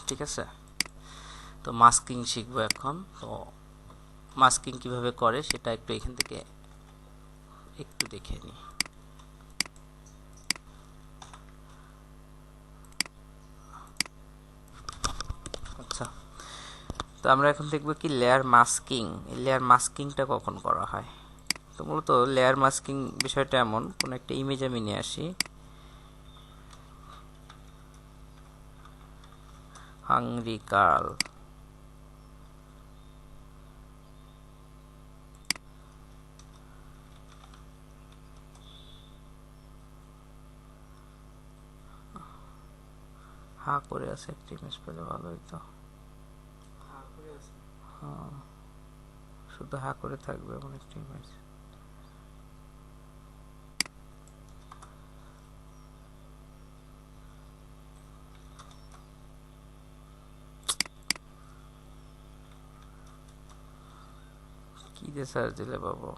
ঠিক আছে। তো মাস্কিং শিখবো এখন। তো মাস্কিং কিভাবে করে সেটা একটু এখান থেকে একটু দেখে নিই। আচ্ছা, তো আমরা এখন দেখব কি লেয়ার মাস্কিং। এই লেয়ার মাস্কিংটা কখন করা হয়। তো মূলত লেয়ার মাস্কিং বিষয়টা এমন, কোন একটা ইমেজ আমি নিয়ে আসি, হাংরি গার্ল, হা করে আছে, একটা ইমেজ পেলে ভালো হইতো। হ্যাঁ, শুধু হা করে থাকবে এমন একটা ইমেজ। কি দিয়ে সার্চ দিলে পাবো?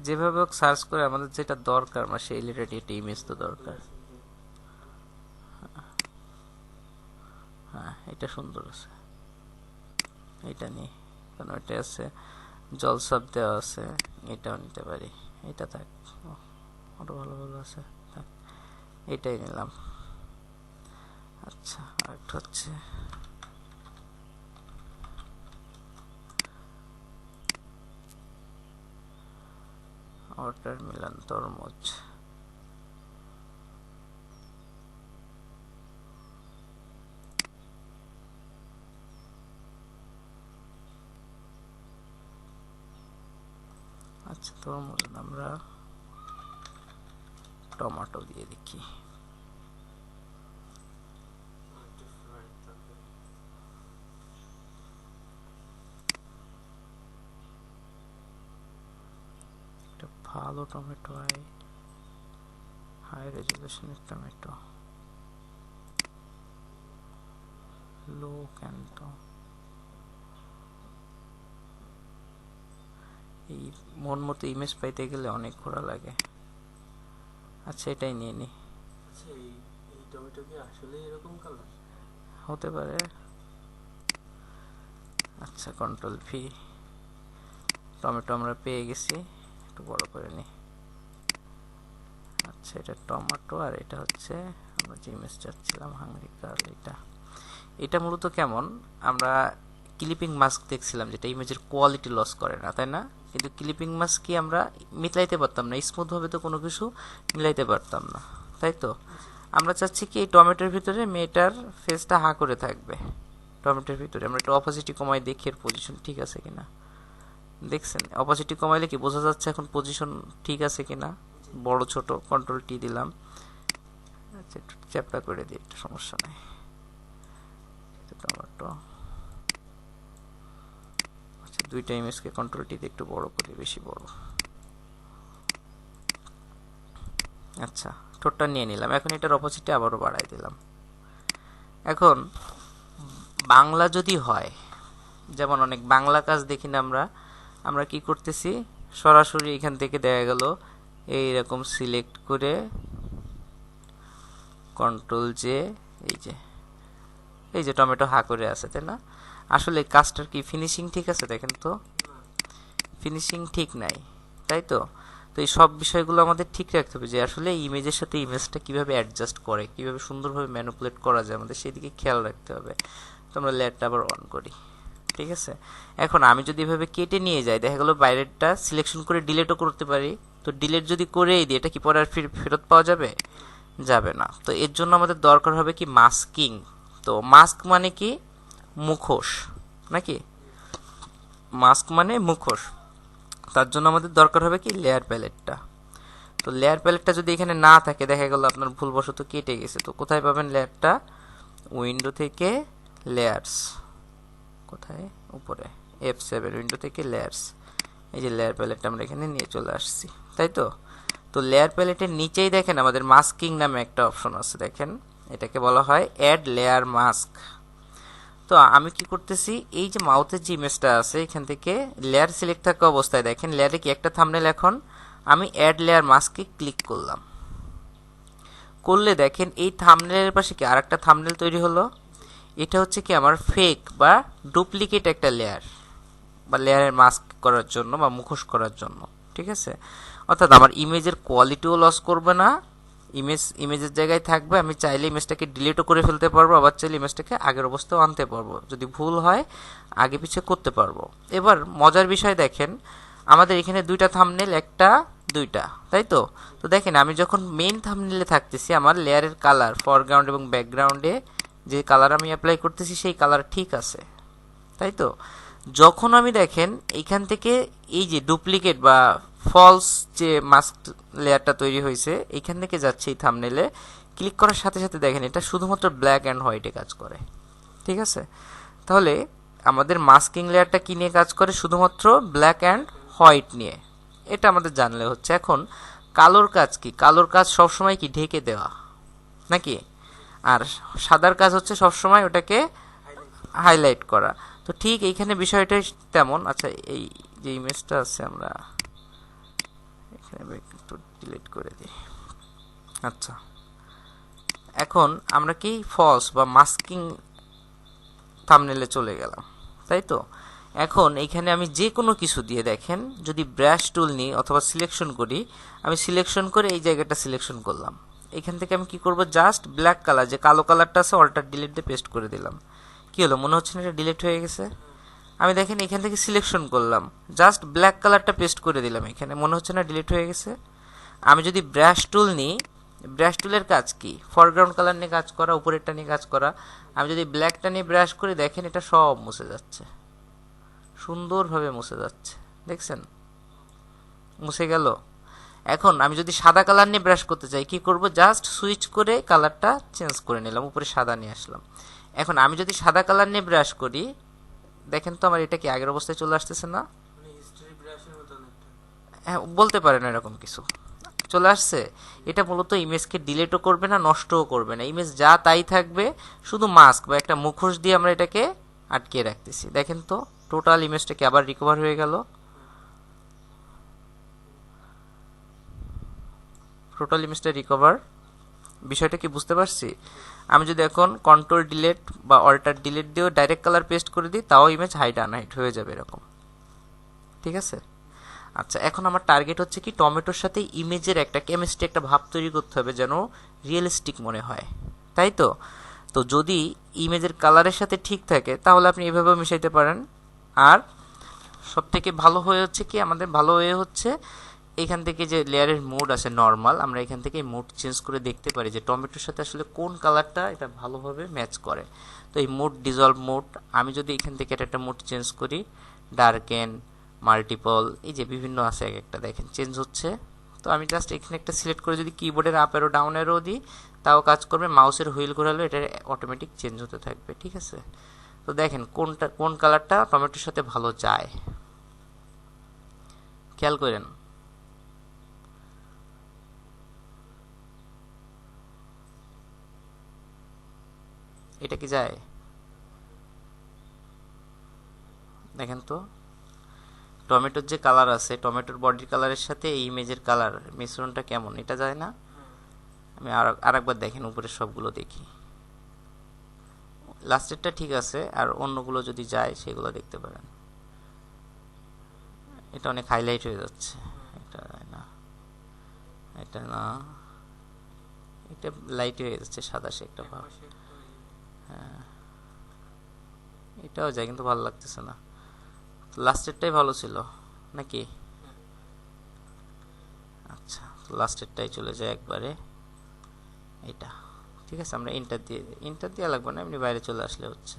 যেভাবে হোক সার্চ করে আমাদের যেটা দরকার, আমার সেই রিলেটেড একটা ইমেজ তো দরকার। হ্যাঁ, এটা সুন্দর আছে, এটা নিয়ে, কারণ এটা আছে জলসাপ দেওয়া আছে, এটাও নিতে পারি। এটা থাক, আরো ভালো ভালো আছে, থাক, এটাই নিলাম। আচ্ছা, আরেকটা হচ্ছে ওয়াটারমেলন, তরমুজ। আচ্ছা, তরমুজ আমরা টমেটো দিয়ে দেখি। একটা ভালো টমেটো হয়, হাই রেজুলেশনের টমেটো, লো ক্যান্টো। এই মন মতো ইমেজ পাইতে গেলে অনেক ঘোরা লাগে। আচ্ছা, এটাই নিয়ে নি। এই টমেটো কি আসলে এরকম কালার হতে পারে। আচ্ছা, কন্ট্রোল ভি, টমেটো আমরা পেয়ে গেছি, একটু বড় করে নি। আচ্ছা, এটা টমেটো, আর এটা হচ্ছে আমরা যে ইমেজ চাচ্ছিলাম হাংরি গার্ল। এটা মূলত কেমন, আমরা ক্লিপিং মাস্ক দেখছিলাম যেটা ইমেজের কোয়ালিটি লস করে না, তাই না? কিন্তু ক্লিপিং মাস্ক কি আমরা মিলাইতে পারতাম না, স্মুথ ভাবে তো কোনো কিছু মিলাইতে পারতাম না, তাই তো? আমরা চাচ্ছি কি এই টমেটোর ভিতরে মেয়েটার ফেসটা হা করে থাকবে। টমেটোর ভিতরে আমরা একটু অপোজিটি কমাই দেখি এর পজিশন ঠিক আছে কিনা। দেখছেন, অপোজিটি কমাইলে কি বোঝা যাচ্ছে এখন পজিশন ঠিক আছে কিনা, বড় ছোট। কন্ট্রোল টি দিলাম। আচ্ছা, একটু চ্যাপটা করে দিই, একটু সমস্যা নাই। টমেটো, আচ্ছা, দুইটা ইমেজকে কন্ট্রোল টিতে একটু বড় করি, বেশি বড়। আচ্ছা, ঠোঁটটা নিয়ে নিলাম। এখন এটার অপোজিটে আবারও বাড়াই দিলাম। এখন বাংলা যদি হয়, যেমন অনেক বাংলা কাজ দেখি না আমরা, আমরা কি করতেছি, সরাসরি এখান থেকে দেখা গেল এইরকম সিলেক্ট করে কন্ট্রোল জে, এই যে টমেটো হা করে আছে, তাই না? আসলে কাজটার কি ফিনিশিং ঠিক আছে? দেখেন তো, ফিনিশিং ঠিক নাই, তাই তো? তো এই সব বিষয়গুলো আমাদের ঠিক রাখতে হবে, যে আসলে ইমেজের সাথে ইমেজটা কিভাবে অ্যাডজাস্ট করে, কিভাবে সুন্দরভাবে ম্যানিপুলেট করা যায়, আমাদের সেদিকে খেয়াল রাখতে হবে। তো আমরা লেয়ারটা আবার অন করি, ঠিক আছে? এখন আমি যদি এভাবে কেটে নিয়ে যাই, দেখা গেল বাইরেরটা সিলেকশন করে ডিলেটও করতে পারি। তো ডিলেট যদি করেই দিই, এটা কি পরে আর ফেরত পাওয়া যাবে? যাবে না। তো এর জন্য আমাদের দরকার হবে কি মাস্কিং। তো মাস্ক মানে কি? মুখোশ, নাকি? মাস্ক মানে মুখোশ। তার জন্য আমাদের দরকার হবে কি লেয়ার প্যালেটটা। তো লেয়ার প্যালেটটা যদি এখানে না থাকে, দেখা গেল আপনার ভুলবশত কেটে গেছে, তো কোথায় পাবেন লেয়ারটা? উইন্ডো থেকে লেয়ার্স, কোথায়? উপরে F7, উইন্ডো থেকে লেয়ার্স। এই যে লেয়ার প্যালেটটা আমরা এখানে নিয়ে চলে আসছি, তাই তো? তো লেয়ার প্যালেটের নিচেই দেখেন আমাদের মাস্কিং নামে একটা অপশন আছে, দেখেন, এটাকে বলা হয় অ্যাড লেয়ার মাস্ক। তো তো আমি কি করতেছি, এই যে মাউথের যে ইমেজটা আছে এখান থেকে লেয়ার সিলেক্ট থাকা অবস্থায় দেখেন লেয়ারে কি একটা থাম্বনেল, এখন আমি অ্যাড লেয়ার মাস্কে ক্লিক করলাম, করলে দেখেন এই থাম্বনেলের পাশে কি আরেকটা থাম্বনেল তৈরি হলো। এটা হচ্ছে কি আমার ফেক বা ডুপ্লিকেট একটা লেয়ার বা লেয়ারের মাস্ক করার জন্য বা মুখোশ করার জন্য, ঠিক আছে। অর্থাৎ আমার ইমেজের কোয়ালিটিও লস করবে না, ইমেজের জায়গায় থাকবে, আমি চাইলে ইমেজটাকে ডিলিটও করে ফেলতে পারবো, আবার চাইলে ইমেজটাকে আগের অবস্থায় আনতে পারবো, যদি ভুল হয় আগে পিছে করতে পারবো। এবার মজার বিষয় দেখেন, আমাদের এখানে দুইটা থাম্বনেল, একটা দুইটা, তাই তো। তো দেখেন আমি যখন মেইন থাম্বনেলে থাকতেছি আমার লেয়ারের কালার ফরগ্রাউন্ড এবং ব্যাকগ্রাউন্ডে যে কালার আমি অ্যাপ্লাই করতেছি সেই কালার ঠিক আছে, তাই তো। যখন আমি দেখেন এইখান থেকে এই যে ডুপ্লিকেট বা ফলস যে মাস্ক লেয়ারটা তৈরি হয়েছে এইখান থেকে যাচ্ছে এই থাম্বনেলে, ক্লিক করার সাথে সাথে দেখেন এটা শুধুমাত্র ব্ল্যাক অ্যান্ড হোয়াইটে কাজ করে, ঠিক আছে। তাহলে আমাদের মাস্কিং লেয়ারটা কি নিয়ে কাজ করে, শুধুমাত্র ব্ল্যাক অ্যান্ড হোয়াইট নিয়ে, এটা আমাদের জানলে হচ্ছে। এখন কালোর কাজ কি, কালোর কাজ সবসময় কি ঢেকে দেওয়া নাকি, আর সাদার কাজ হচ্ছে সবসময় ওটাকে হাইলাইট করা। তো ঠিক এইখানে বিষয়টাই তেমন। আচ্ছা এই যে ইমেজটা আছে আমরা এখানে একটু ডিলিট করে দিই। আচ্ছা এখন আমরা কি ফলস বা মাস্কিং থাম্বনেলে চলে গেলাম, তাই তো। এখন এইখানে আমি যে কোনো কিছু দিয়ে দেখেন যদি ব্রাশ টুল নিই অথবা সিলেকশন করি, আমি সিলেকশন করে এই জায়গাটা সিলেকশন করলাম, এখান থেকে আমি কি করব, জাস্ট ব্ল্যাক কালার যে কালো কালারটা আছে অল্টার ডিলিট দিয়ে পেস্ট করে দিলাম। কি হলো, মনে হচ্ছে না এটা ডিলিট হয়ে গেছে। আমি দেখেন এখান থেকে সিলেকশন করলাম, জাস্ট ব্ল্যাক কালারটা পেস্ট করে দিলাম, এখানে মনে হচ্ছে না ডিলিট হয়ে গেছে। আমি যদি ব্রাশ টুল নিই, ব্রাশ টুলের কাজ কি, ফরগ্রাউন্ড কালার নিয়ে কাজ করা, উপরেরটা নিয়ে কাজ করা। আমি যদি ব্ল্যাকটা নিয়ে ব্রাশ করি দেখেন এটা সব মুছে যাচ্ছে, সুন্দরভাবে মুছে যাচ্ছে, দেখছেন মুছে গেল। এখন আমি যদি সাদা কালার নিয়ে ব্রাশ করতে চাই কি করব, জাস্ট সুইচ করে কালারটা চেঞ্জ করে নিলাম, উপরে সাদা নিয়ে আসলাম। এখন আমি যদি সাদা কালার নিয়ে ব্রাশ করি দেখেন তো আমার এটা কি আগের অবস্থায় চলে আসতেছে না, হ্যাঁ বলতে পারেন এরকম কিছু চলে আসছে। এটা মূলত ইমেজকে ডিলিটও করবে না, নষ্টও করবে না, ইমেজ যা তাই থাকবে, শুধু মাস্ক বা একটা মুখোশ দিয়ে আমরা এটাকে আটকিয়ে রাখতেছি। দেখেন তো টোটাল ইমেজটা কি আবার রিকভার হয়ে গেল, টোটাল ইমেজটা রিকভার। বিষয়টা কি বুঝতে পারছি। আমি যদি এখন কন্ট্রোল ডিলিট বা অল্টার ডিলিট দিয়েও ডাইরেক্ট কালার পেস্ট করে দিই তাও ইমেজ হাইড আনহাইড হয়ে যাবে এরকম, ঠিক আছে। আচ্ছা এখন আমার টার্গেট হচ্ছে কি টমেটোর সাথে ইমেজের একটা কেমিস্ট্রি, একটা ভাব তৈরি করতে হবে যেন রিয়েলিস্টিক মনে হয়, তাই তো। তো যদি ইমেজের কালারের সাথে ঠিক থাকে তাহলে আপনি এভাবেও মিশাইতে পারেন। আর সব থেকে ভালো হয়ে হচ্ছে কি, আমাদের ভালো হয়ে হচ্ছে এখান থেকে যে লেয়ারের মোড আছে নর্মাল, আমরা এখান থেকে মোড চেঞ্জ করে দেখতে পারি যে টমেটোর সাথে আসলে কোন কালারটা এটা ভালোভাবে ম্যাচ করে। তো এই মোড ডিজলভ মোড, আমি যদি এখান থেকে একটা মোড চেঞ্জ করি, ডার্কেন, মাল্টিপল, এই যে বিভিন্ন আছে এক একটা দেখেন চেঞ্জ হচ্ছে। তো আমি জাস্ট এখানে একটা সিলেক্ট করে যদি কিবোর্ডের আপ অ্যারো ডাউন অ্যারো দিই তাও কাজ করবে, মাউসের হুইল ঘোরালেও এটা অটোমেটিক চেঞ্জ হতে থাকবে, ঠিক আছে। তো দেখেন কোন কালারটা টমেটোর সাথে ভালো যায়, খেয়াল করেন। এটা কি যায় দেখেন তো, টমেটোর যে কালার আছে টমেটোর বডির কালারের সাথে এই ইমেজের কালার মিশ্রণটা কেমন, এটা যায় না। আমি আরেকবার দেখেন উপরে সবগুলো দেখি, লাস্টেরটা ঠিক আছে, আর অন্যগুলো যদি যায় সেগুলো দেখতে পারেন। এটা অনেক হাইলাইট হয়ে যাচ্ছে, এটা না, এটা না, এটা লাইট হয়ে যাচ্ছে, সাদা সে একটা ভাব। হ্যাঁ এটাও যায় কিন্তু ভালো লাগতেছে না, লাস্টেরটাই ভালো ছিল নাকি। আচ্ছা লাস্টেরটাই চলে যায় একবারে, এটা ঠিক আছে। আমরা ইন্টার দিয়ে লাগবে না, এমনি বাইরে চলে আসলে হচ্ছে।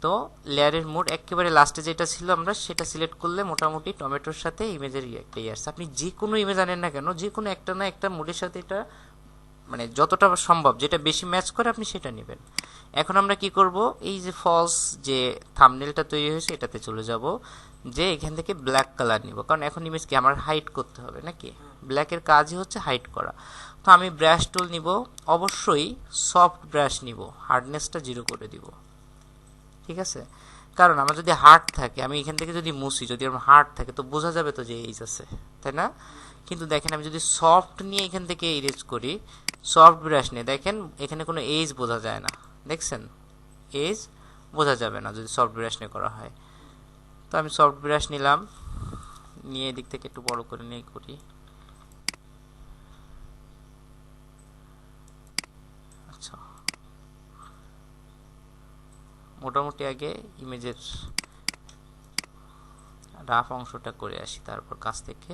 তো লেয়ারের মোড একেবারে লাস্টে যেটা ছিল আমরা সেটা সিলেক্ট করলে মোটামুটি টমেটোর সাথে ইমেজের একটা আসছে। আপনি যে কোনো ইমেজ আনেন না কেন, যে কোনো একটা না একটা মোডের সাথে এটা মানে যতটা সম্ভব যেটা বেশি ম্যাচ করে আপনি সেটা নেবেন। এখন আমরা কি করব, এই যে ফলস যে থাম্বনেলটা তৈরি হয়েছে এটাতে চলে যাব, যে এখান থেকে ব্ল্যাক কালার নিব, কারণ এখন ইমেজকে আমার হাইড করতে হবে নাকি, ব্ল্যাকের কাজই হচ্ছে হাইড করা। তো আমি ব্রাশ টুল নিব, অবশ্যই সফট ব্রাশ নিব, হার্ডনেসটা 0 করে দিব, ঠিক আছে, কারণ আমার যদি হার্ড থাকে, আমি এখান থেকে যদি মুছি, যদি আমার হার্ড থাকে তো বোঝা যাবে তো যে এইজ আছে, তাই না? কিন্তু দেখেন আমি যদি সফট নিয়ে এখান থেকে ইরেজ করি, সফট ব্রাশ নিয়ে, দেখেন এখানে কোনো এজ বোঝা যায় না, দেখছেন? এজ বোঝা যাবে না যদি সফট ব্রাশ নিয়ে করা হয়। তো আমি সফট ব্রাশ নিলাম, নিয়ে এদিক থেকে একটু বড় করে নিয়ে করি। আচ্ছা, মোটামুটি আগে ইমেজের রাফ অংশটা করে আসি, তারপর কাছ থেকে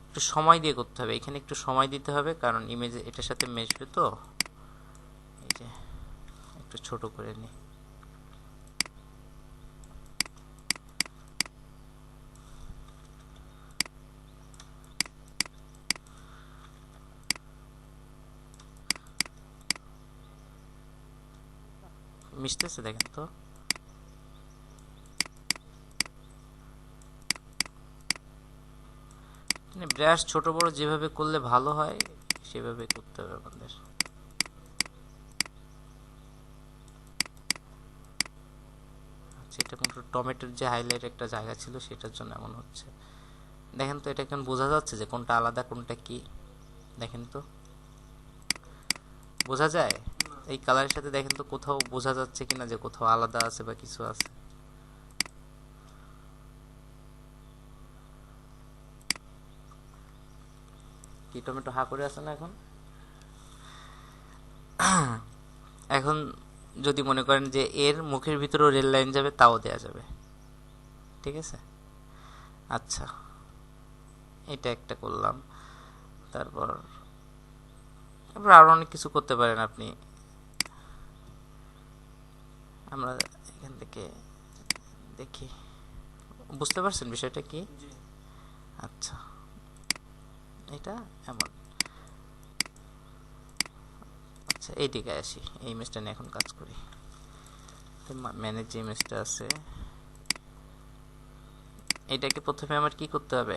একটু সময় দিয়ে করতে হবে, এখানে একটু সময় দিতে হবে কারণ ইমেজ এটার সাথে মেশবে। তো এই যে একটু ছোট করে নিই। মিশতেছে দেখেন তো। ব্রাশ ছোট বড় যেভাবে করলে ভালো হয় সেভাবে করতে হবে আমাদের। আচ্ছা, এটা কোনো টমেটোর যে হাইলাইট একটা জায়গা ছিল সেটার জন্য এমন হচ্ছে। দেখেন তো এটা কেমন বোঝা যাচ্ছে যে কোনটা আলাদা কোনটা কি? দেখেন তো, বোঝা যায়? এই কালারের সাথে দেখেন তো কোথাও বোঝা যাচ্ছে কিনা যে কোথাও আলাদা আছে বা কিছু আছে? কি টমেটো হা করে আছে না এখন? এখন যদি মনে করেন যে এর মুখের ভিতরেও রেল লাইন যাবে, তাও দেয়া যাবে, ঠিক আছে? আচ্ছা, এটা একটা করলাম। তারপর আরো অনেক কিছু করতে পারেন আপনি। আমরা এখান থেকে দেখি, বুঝতে পারছেন বিষয়টা কি? আচ্ছা, এটা এমন। আচ্ছা, এইদিকে আসি, এই ইমেজটা নিয়ে এখন কাজ করি। ম্যানেজ যে ইমেজটা আছে, এটাকে প্রথমে আমার কি করতে হবে?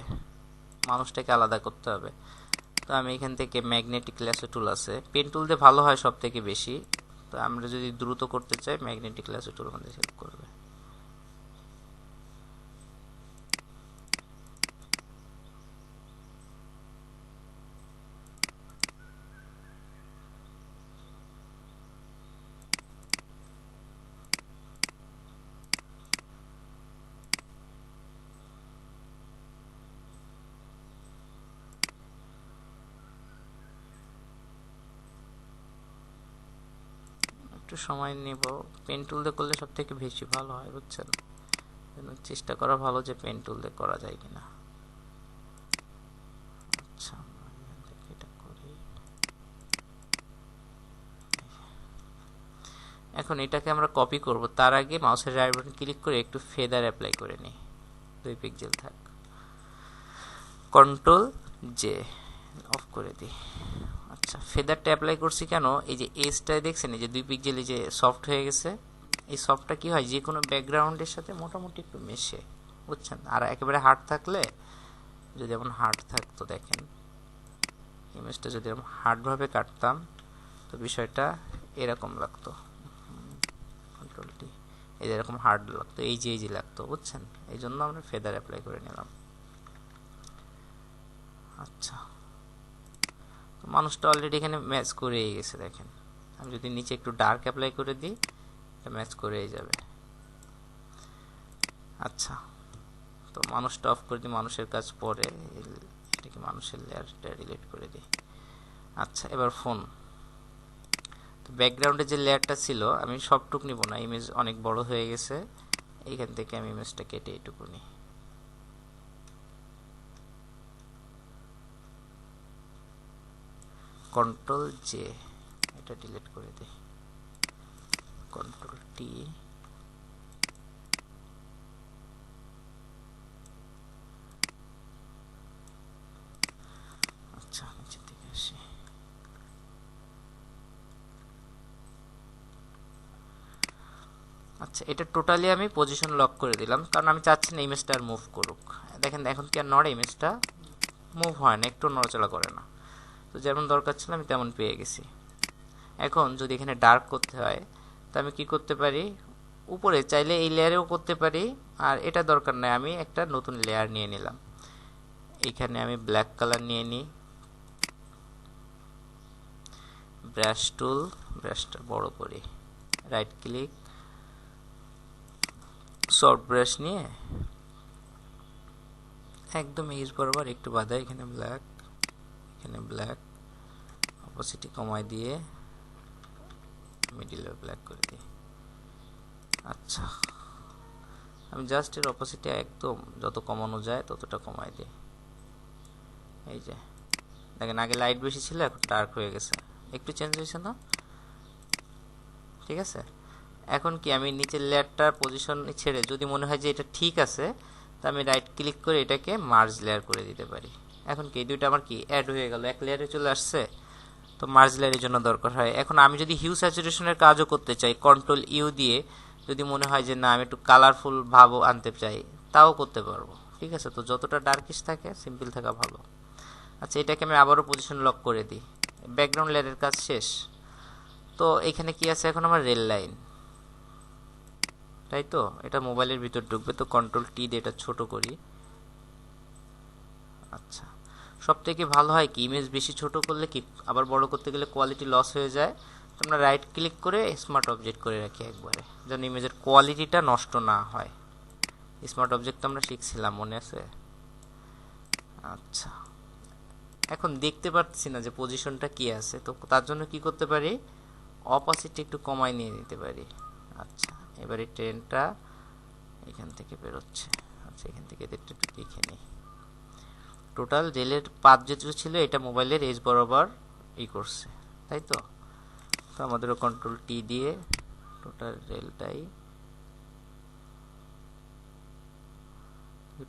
মানুষটাকে আলাদা করতে হবে। তো আমি এখান থেকে ম্যাগনেটিক ল্যাসো টুল আছে, পেন টুল দিয়ে ভালো হয় সব থেকে বেশি। তো আমরা যদি দ্রুত করতে চাই, ম্যাগনেটিক ল্যাসো টুল আমাদের হেল্প করবে। একটু সময় নেব, পেন টুল দিয়ে করলে সব থেকে বেশি ভালো হয়, বুঝছেন? চেষ্টা করা ভালো যে পেন টুল দিয়ে করা যায় কিনা। আচ্ছা, এটা করি। এখন এটাকে আমরা কপি করব, তার আগে মাউসের রাইট বাটন ক্লিক করে একটু ফেদার অ্যাপ্লাই করে নিই, 2 পিক্সেল থাক। কন্ট্রোল জে, অফ করে দিই। আচ্ছা, ফেদারটা অ্যাপ্লাই করছি কেন? এই যে এজটায় দেখছেন, এই যে 2 পিক্সেল এই যে সফট হয়ে গেছে, এই সফটটা কি হয় যে কোনো ব্যাকগ্রাউন্ডের সাথে মোটামুটি একটু মেশে, বুঝছেন? আর একেবারে হার্ড থাকলে, যদি এমন হার্ড থাকতো, দেখেন ইমেজটা যদি এরকম হার্ডভাবে কাটতাম তো বিষয়টা এরকম লাগতো, কন্ট্রোলটি এই এরকম হার্ড লাগতো, এই যে লাগতো, বুঝছেন? এই জন্য আমরা ফেদার অ্যাপ্লাই করে নিলাম। আচ্ছা, তো মানুষটা অলরেডি এখানে ম্যাচ করেই গেছে, দেখেন। আমি যদি নিচে একটু ডার্ক অ্যাপ্লাই করে দিই, এটা ম্যাচ করেই যাবে। আচ্ছা, তো মানুষটা অফ করে দিই, মানুষের কাজ পরে, এটাকে মানুষের লেয়ারটা ডিলিট করে দিই। আচ্ছা, এবার ফোন। তো ব্যাকগ্রাউন্ডে যে লেয়ারটা ছিল আমি সবটুক নিব না, ইমেজ অনেক বড় হয়ে গেছে, এইখান থেকে আমি ইমেজটা কেটে এইটুকু নিই। কন্ট্রোল জে, এটা ডিলিট করে দিই। কন্ট্রোল টি, আচ্ছা নিচের দিকে আসি। আচ্ছা, এটা টোটালি আমি পজিশন লক করে দিলাম, কারণ আমি চাচ্ছি না ইমেজটা আর মুভ করুক। দেখেন এখন কি আর নড়ে, ইমেজটা মুভ হয় না, একটু নড়াচড়া করে না। তো যেমন দরকার ছিল আমি তেমন পেয়ে গেছি। এখন যদি এখানে ডার্ক করতে হয়, তো আমি কি করতে পারি? উপরে চাইলে এই লেয়ারেও করতে পারি, আর এটা দরকার নাই, আমি একটা নতুন লেয়ার নিয়ে নিলাম। এখানে আমি ব্ল্যাক কালার নিয়ে নিই, ব্রাশ টুল, ব্রাশটা বড় করি, রাইট ক্লিক, সফট ব্রাশ নিয়ে একদম এজ বরাবর একটু বাঁধা, এখানে ব্ল্যাক, এখানে ব্ল্যাক, অপোসিটি কমাই দিয়ে মিডিলে ব্ল্যাক করে দিই। আচ্ছা, আমি জাস্ট এর অপোসিটে একদম যত কমানো যায় ততটা কমাই দিই। এই যে দেখেন, আগে লাইট বেশি ছিল, এখন ডার্ক হয়ে গেছে, একটু চেঞ্জ হয়েছে না? ঠিক আছে। এখন কি আমি নিচের লেয়ারটার পজিশন ছেড়ে যদি মনে হয় যে এটা ঠিক আছে, তা আমি রাইট ক্লিক করে এটাকে মার্জ লেয়ার করে দিতে পারি। এখন কি এই দুইটা আমার কি অ্যাড হয়ে গেল, এক লেয়ারে চলে আসছে। তো মার্জ লেয়ারের জন্য দরকার হয়। এখন আমি যদি হিউ স্যাচুরেশনের কাজও করতে চাই, কন্ট্রোল ইউ দিয়ে যদি মনে হয় যে না আমি একটু কালারফুল ভাবও আনতে চাই, তাও করতে পারবো। ঠিক আছে, তো যতটা ডার্কিশ থাকে সিম্পল থাকা ভালো। আচ্ছা, এটাকে আমি আবারও পজিশন লক করে দিই। ব্যাকগ্রাউন্ড লেয়ারের কাজ শেষ। তো এখানে কি আছে, এখন আমার রেল লাইন, তাই তো? এটা মোবাইলের ভিতর ঢুকবে, তো কন্ট্রোল টি দিয়ে এটা ছোট করি। আচ্ছা, সব থেকে ভালো হয় কি, ইমেজ বেশি ছোট করলে কি আবার বড় করতে গেলে কোয়ালিটি লস হয়ে যায়। তো আমরা রাইট ক্লিক করে স্মার্ট অবজেক্ট করে রাখি একবারে, যেন ইমেজের কোয়ালিটিটা নষ্ট না হয়। স্মার্ট অবজেক্ট তো আমরা শিখছিলাম, মনে আছে? আচ্ছা, এখন দেখতে পাচ্ছি না যে পজিশনটা কি আছে, তো তার জন্য কি করতে পারি, অপাসিটি একটু কমাই নিয়ে নিতে পারি। আচ্ছা, এবারে ট্রেনটা এখান থেকে বেরোচ্ছে। আচ্ছা, এখান থেকে একটু দেখে নিই। টোটাল রেলের পাত যেটা ছিল এটা মোবাইলের এজ বরাবর করছে, তাই তো? তো আমাদেরও কন্ট্রোল টি দিয়ে টোটাল রেলটাই,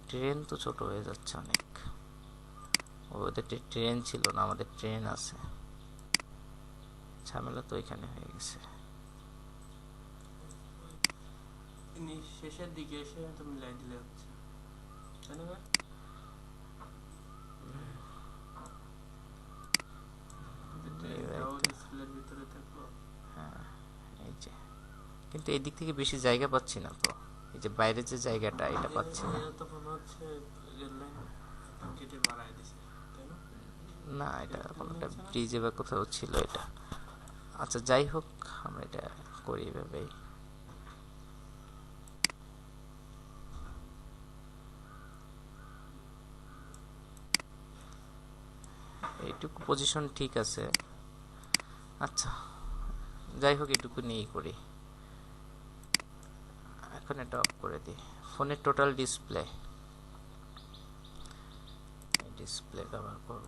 ট্রেন তো ছোট হয়ে যাচ্ছে অনেক। ওদের ট্রেন ছিল না, আমাদের ট্রেন আছে। ঝামেলা তো এখানে হয়ে গেছে। শেষের দিকে এসে তো মিলাই দিলে হচ্ছে, তাই না? হ্যাঁ, এই যে, কিন্তু এই দিক থেকে বেশি জায়গা পাচ্ছি না তো, এই যে বাইরের যে জায়গাটা এটা পাচ্ছি না। তো মনে হচ্ছে রেল লাইন কেটে বাড়ায় দিছে, তাই না? না, এটা কোনোটা ব্রিজে বা কোথাও ছিল এটা। আচ্ছা, যাই হোক, আমরা এটা করি এভাবেই। এইটুকু পজিশন ঠিক আছে। আচ্ছা, যাই হোক, এটুকু নিয়েই করি। এখন এটা অফ করে দিই। ফোনের টোটাল ডিসপ্লে, ডিসপ্লে ব্যবহার করব।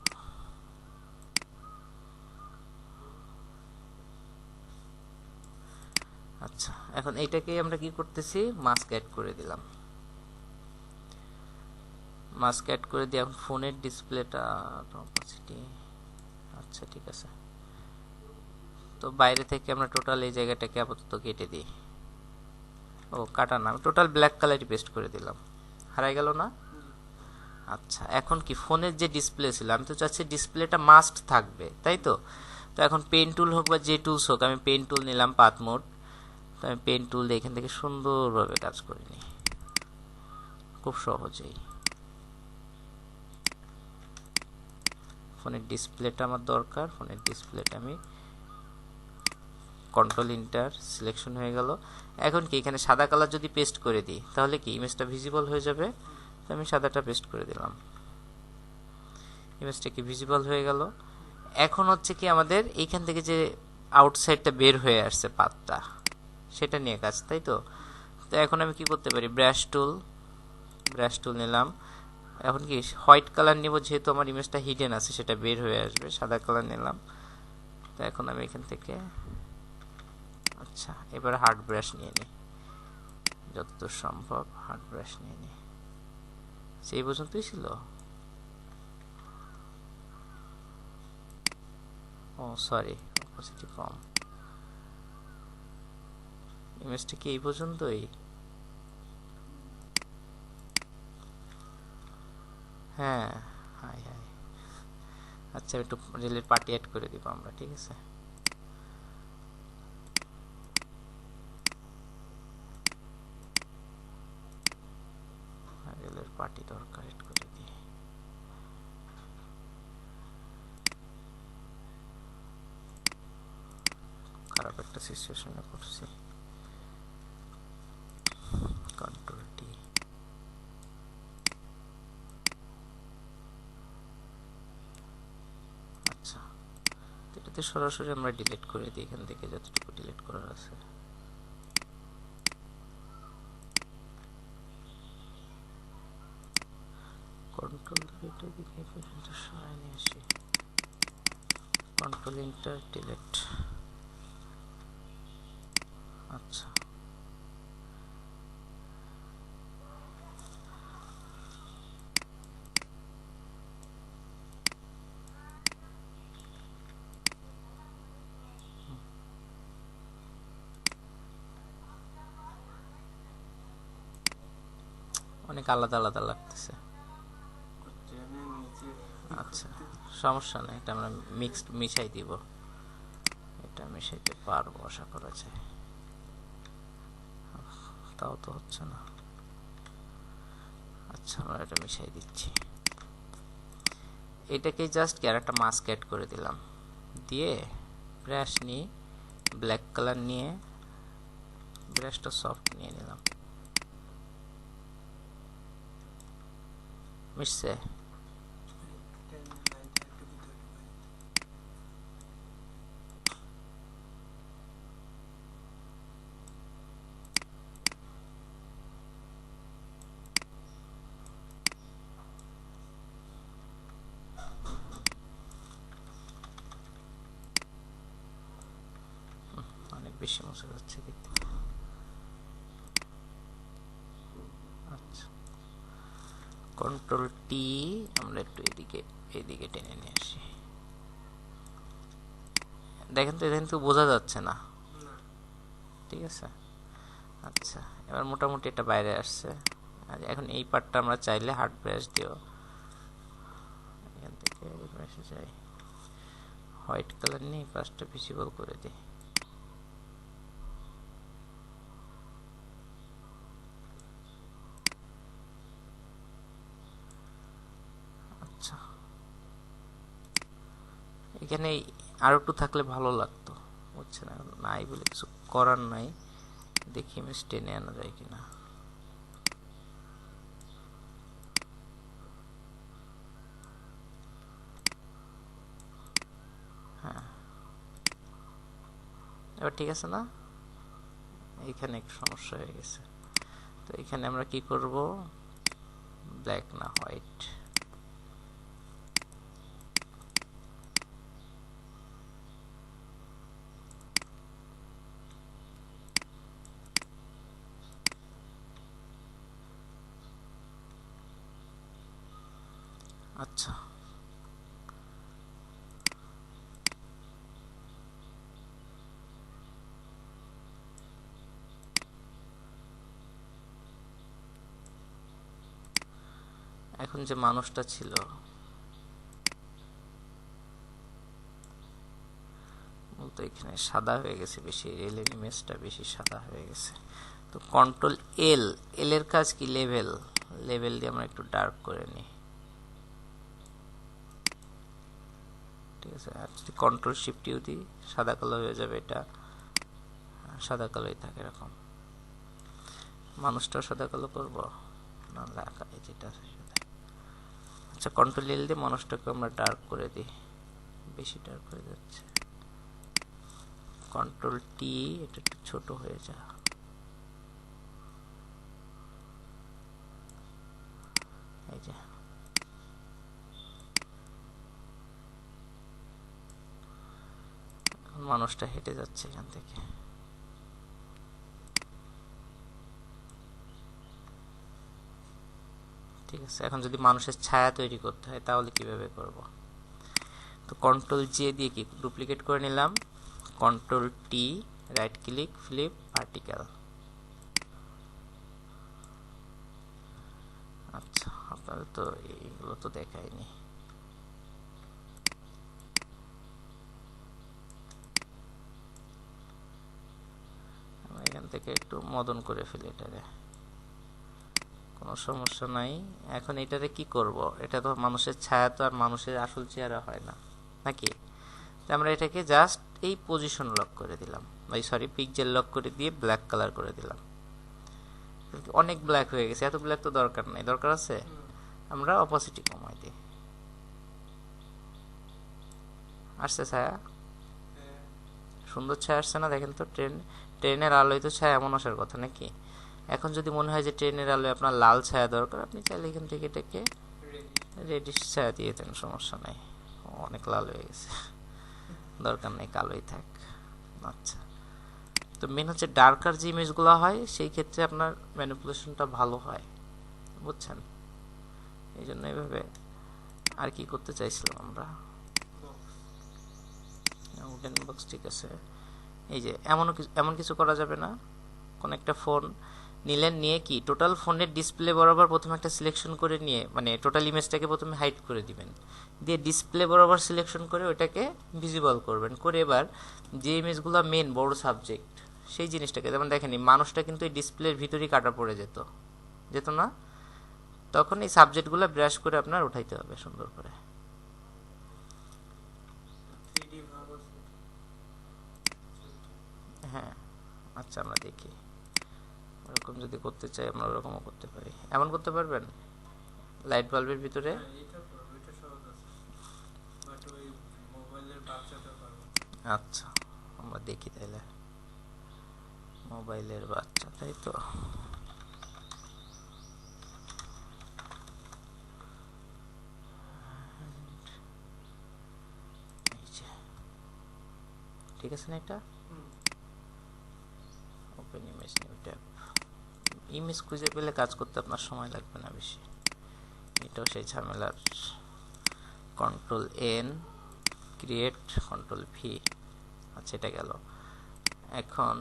আচ্ছা, এখন এইটাকে আমরা কি করতেছি, মাস্ক অ্যাড করে দিলাম। মাস্ক অ্যাড করে দিয়ে এখন ফোনের ডিসপ্লেটা অপাসিটি, আচ্ছা ঠিক আছে। তো বাইরে থেকে আমরা টোটাল এই জায়গাটাকে আপাতত কেটে দিই। ও কাটা না, টোটাল ব্ল্যাক কালারই পেস্ট করে দিলাম, হারাই গেল না? আচ্ছা, এখন কি ফোনের যে ডিসপ্লে ছিল, আমি তো চাচ্ছি ডিসপ্লেটা মাস্ট থাকবে, তাই তো? তো এখন পেন টুল হোক বা যে টুলস হোক, আমি পেন টুল নিলাম পাথ মোড। তো আমি পেন টুল দিয়ে এখান থেকে সুন্দরভাবে কাজ করে নিই, খুব সহজেই। ফোনের ডিসপ্লেটা আমার দরকার, ফোনের ডিসপ্লেটা আমি কন্ট্রোল ইন্টার, সিলেকশন হয়ে গেল। এখন কি এখানে সাদা কালার যদি পেস্ট করে দিই, তাহলে কি ইমেজটা ভিজিবল হয়ে যাবে। তো আমি সাদাটা পেস্ট করে দিলাম, ইমেজটা কি ভিজিবল হয়ে গেল। এখন হচ্ছে কি আমাদের এইখান থেকে যে আউটসাইডটা বের হয়ে আসছে পাতটা, সেটা নিয়ে কাজ, তাই তো? তো এখন আমি কি করতে পারি, ব্রাশ টুল নিলাম। এখন কি হোয়াইট কালার নিব, যেহেতু আমার ইমেজটা হিডেন আছে, সেটা বের হয়ে আসবে। সাদা কালার নিলাম। তো এখন আমি এখান থেকে, আচ্ছা, এবার হার্ড ব্রাশ নিয়ে নিই, যতদূর সম্ভব হার্ড ব্রাশ নিয়ে নিই। সেই পর্যন্তই ছিল। ও সরি, অপোসিটি কম। ইমেজটা কি এই পর্যন্তই? হ্যাঁ, হাই হাই। আচ্ছা, একটু রেলের পার্টি অ্যাড করে দিব আমরা, ঠিক আছে? কারেক্ট করে দিই। খারাপ একটা সিচুয়েশনে পড়ছি। Control T. আচ্ছা, এটাতে সরাসরি আমরা ডিলিট করে দিই এখান থেকে যতটুকু ডিলিট করার আছে। কন্ট্রোল এটা দিকে পর্যন্ত সরাই নিয়ে আসি। Control inter delete. আচ্ছা, অনেক আলাদা আলাদা লাগতেছে। ট্রেনের নিচে আচ্ছা, সমস্যা নেই, এটা আমরা মিশাই দিব। এটা মিশাইতে পারবো আশা করা যায়। তাও তো হচ্ছে না। আচ্ছা, আমরা এটা মিশাই দিচ্ছি। এটাকে জাস্ট কি আর একটা মাস্ক অ্যাড করে দিলাম, দিয়ে ব্রাশ নিয়ে ব্ল্যাক কালার নিয়ে ব্রাশটা সফট নিয়ে নিলাম। মিশছে? ট্রেনের লাইনটা একটু ভিতরে ঢুকাই দিতে। অনেক বেশি মশা যাচ্ছে দেখতে। আচ্ছা, কন্ট্রোল টি, আমরা একটু এদিকে টেনে নিয়ে আসি। দেখেন তো, এখান থেকে বোঝা যাচ্ছে না। না, ঠিক আছে। আচ্ছা, এবার মোটামুটি এটা বাইরে আসছে। আর এখন এই পার্টটা আমরা চাইলে হার্ড ব্রাশ দিও, এখান থেকে এই ব্রাশে যাই, হোয়াইট কালার নিয়ে পাশটা ভিজিবল করে দিই। আচ্ছা, এখানে আরো একটু থাকলে ভালো লাগতো, বুঝছে না, নাই বলে কিছু করার নাই। দেখি ইমেজ টেনে আনা যায় কিনা। হ্যাঁ, এবার ঠিক আছে না? এইখানে একটু সমস্যা হয়ে গেছে। তো এখানে আমরা কি করব, ব্ল্যাক না হোয়াইট। আচ্ছা, এখন যে মানুষটা ছিল, বলতে এখানে সাদা হয়ে গেছে বেশি, রেলের ইমেজটা বেশি সাদা হয়ে গেছে। তো কন্ট্রোল এল, এল এর কাজ কি, লেভেল, লেভেল দিয়ে আমরা একটু ডার্ক করে নিই। ঠিক আছে, আর যদি কন্ট্রোল শিফট ইউ দিই সাদা কালো হয়ে যাবে, এটা সাদা কালোই থাকে এরকম। মানুষটাও সাদা কালো করবো না, লেখা যেটা। আচ্ছা, কন্ট্রোল এল দিয়ে মানুষটাকে আমরা ডার্ক করে দিই, বেশি ডার্ক হয়ে যাচ্ছে। কন্ট্রোল টি, এটা একটু ছোট হয়ে যায়। এই যে মানুষটা হেঁটে যাচ্ছে এখান থেকে। ঠিক আছে, এখন যদি মানুষের ছায়া তৈরি করতে হয় তাহলে কিভাবে করব? তো কন্ট্রোল জে দিয়ে কি ডুপ্লিকেট করে নিলাম, control T, right click, flip vertical. আচ্ছা, আপনাদের তো এইগুলো তো দেখায়নি। আমরা এখান থেকে একটু মদন করে ফেলি এটারে, কোনো সমস্যা নাই। এখন এটারে কি করব, এটা তো মানুষের ছায়া, তো আর মানুষের আসল চেহারা হয় না নাকি? তো আমরা এটাকে জাস্ট এই পজিশন লক করে দিলাম, সরি পিক্সেল লক করে দিয়ে ব্ল্যাক কালার করে দিলাম। অনেক ব্ল্যাক হয়ে গেছে, এত ব্ল্যাক তো দরকার নাই, দরকার আছে আমরা অপোসিটি কমাই দিই। আসছে ছায়া, সুন্দর ছায়া আসছে না? দেখেন তো, ট্রেনের আলোয় তো ছায়া এমন আসার কথা নাকি? এখন যদি মনে হয় যে ট্রেনের আলোয় আপনার লাল ছায়া দরকার, আপনি চাইলে এখান থেকে এটাকে রেডিশ ছায়া দিয়ে দেন, সমস্যা নাই। অনেক লাল হয়ে গেছে, দরকার নেই, কালোই থাক। আচ্ছা, তো মেন হচ্ছে ডার্কার যে ইমেজগুলো হয় সেই ক্ষেত্রে আপনার ম্যানিপুলেশনটা ভালো হয়, বুঝছেন? এই জন্য এইভাবে। আর কি করতে চাইছিলাম আমরা? উডেন বক্স, ঠিক আছে। এই যে এমন কিছু করা যাবে না? কোন একটা ফোন নিলেন, নিয়ে কি টোটাল ফোনের ডিসপ্লে বরাবর প্রথমে একটা সিলেকশন করে নিয়ে, মানে টোটাল ইমেজটাকে প্রথমে হাইড করে দিবেন, দিয়ে ডিসপ্লে বরাবর সিলেকশন করে ওইটাকে ভিজিবল করবেন, করে এবার যে ইমেজগুলো মেন বড় সাবজেক্ট সেই জিনিসটাকে, যেমন দেখেন মানুষটা কিন্তু এই ডিসপ্লের ভিতরেই কাটা পড়ে যেত না, তখন এই সাবজেক্টগুলো ব্রাশ করে আপনার উঠাইতে হবে সুন্দর করে। হ্যাঁ, আচ্ছা, আমরা দেখি ওরকম যদি করতে চাই আমরা ওরকমও করতে পারি। এমন করতে পারবেন লাইট বাল্বের ভিতরে? আচ্ছা, আমরা দেখি তাহলে। মোবাইলের বাচ্চা, তাই তো? ঠিক আছে না? এটা open image, new tab. Image খুঁজে পেলে কাজ করতে আপনার সময় লাগবে না বেশি, এটাও সেই ঝামেলার। Control N, create, control V. আচ্ছা, এটা গেল। এখন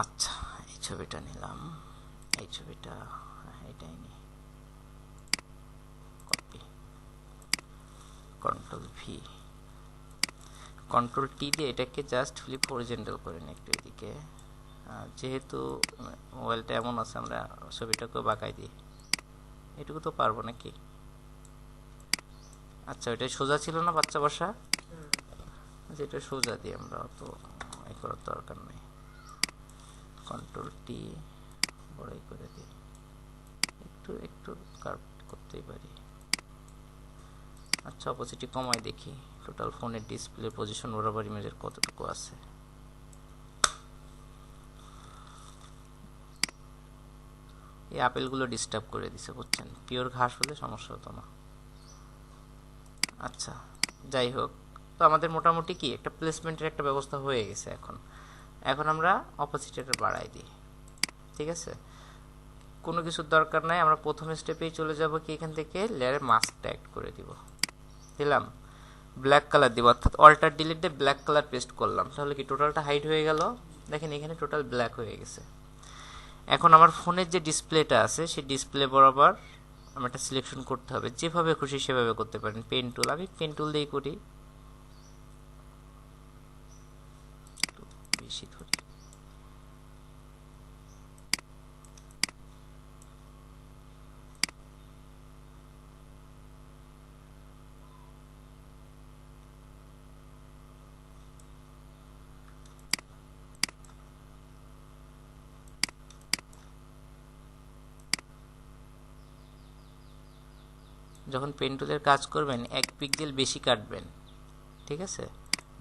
আচ্ছা, এই ছবিটা নিলাম, এই ছবিটা এটাই নি, copy, control V, control T দিয়ে এটাকে জাস্ট ফ্লিপ হরিজন্টাল করে নিই একটু এদিকে। যেহেতু মোবাইলটা এমন আছে, আমরা ছবিটাকে বাঁকাই দিই, এটুকু তো পারবো নাকি? আচ্ছা, ওইটা সোজা ছিল না বাচ্চা বসা, যেটা সোজা দিয়ে আমরা অত এই করার দরকার নেই। কন্ট্রোল টি বড়ই করে দিই, একটু একটু কার্ভ করতেই পারি। আচ্ছা, অপোসিটি কমাই দেখি টোটাল ফোনের ডিসপ্লে পজিশন বরাবর ইমেজের কতটুকু আছে। এই আপেলগুলো ডিস্টার্ব করে দিছে, বুঝছেন? পিওর ঘাস হলে সমস্যা হতো না। আচ্ছা, যাই হোক, তো আমাদের মোটামুটি কি একটা প্লেসমেন্টের একটা ব্যবস্থা হয়ে গেছে। এখন আমরা অপোসিটিটা বাড়াই দিই, ঠিক আছে? কোনো কিছুর দরকার নাই, আমরা প্রথম স্টেপেই চলে যাব কি, এখান থেকে লেয়ারে মাস্কটা অ্যাড করে দিব, দিলাম, ব্ল্যাক কালার দিব, অর্থাৎ অল্টার ডিলিট দিয়ে ব্ল্যাক কালার পেস্ট করলাম, তাহলে কি টোটালটা হাইড হয়ে গেল। দেখেন এখানে টোটাল ব্ল্যাক হয়ে গেছে। এখন আমার ফোনের যে ডিসপ্লেটা আছে সেই ডিসপ্লে বরাবর আমার একটা সিলেকশন করতে হবে, যেভাবে খুশি সেভাবে করতে পারেন। পেন টুল, আমি পেন টুল দিয়েই করি, বেশি ধরি। যখন পেন টুলের কাজ করবেন 1 পিক্সেল বেশি কাটবেন, ঠিক আছে?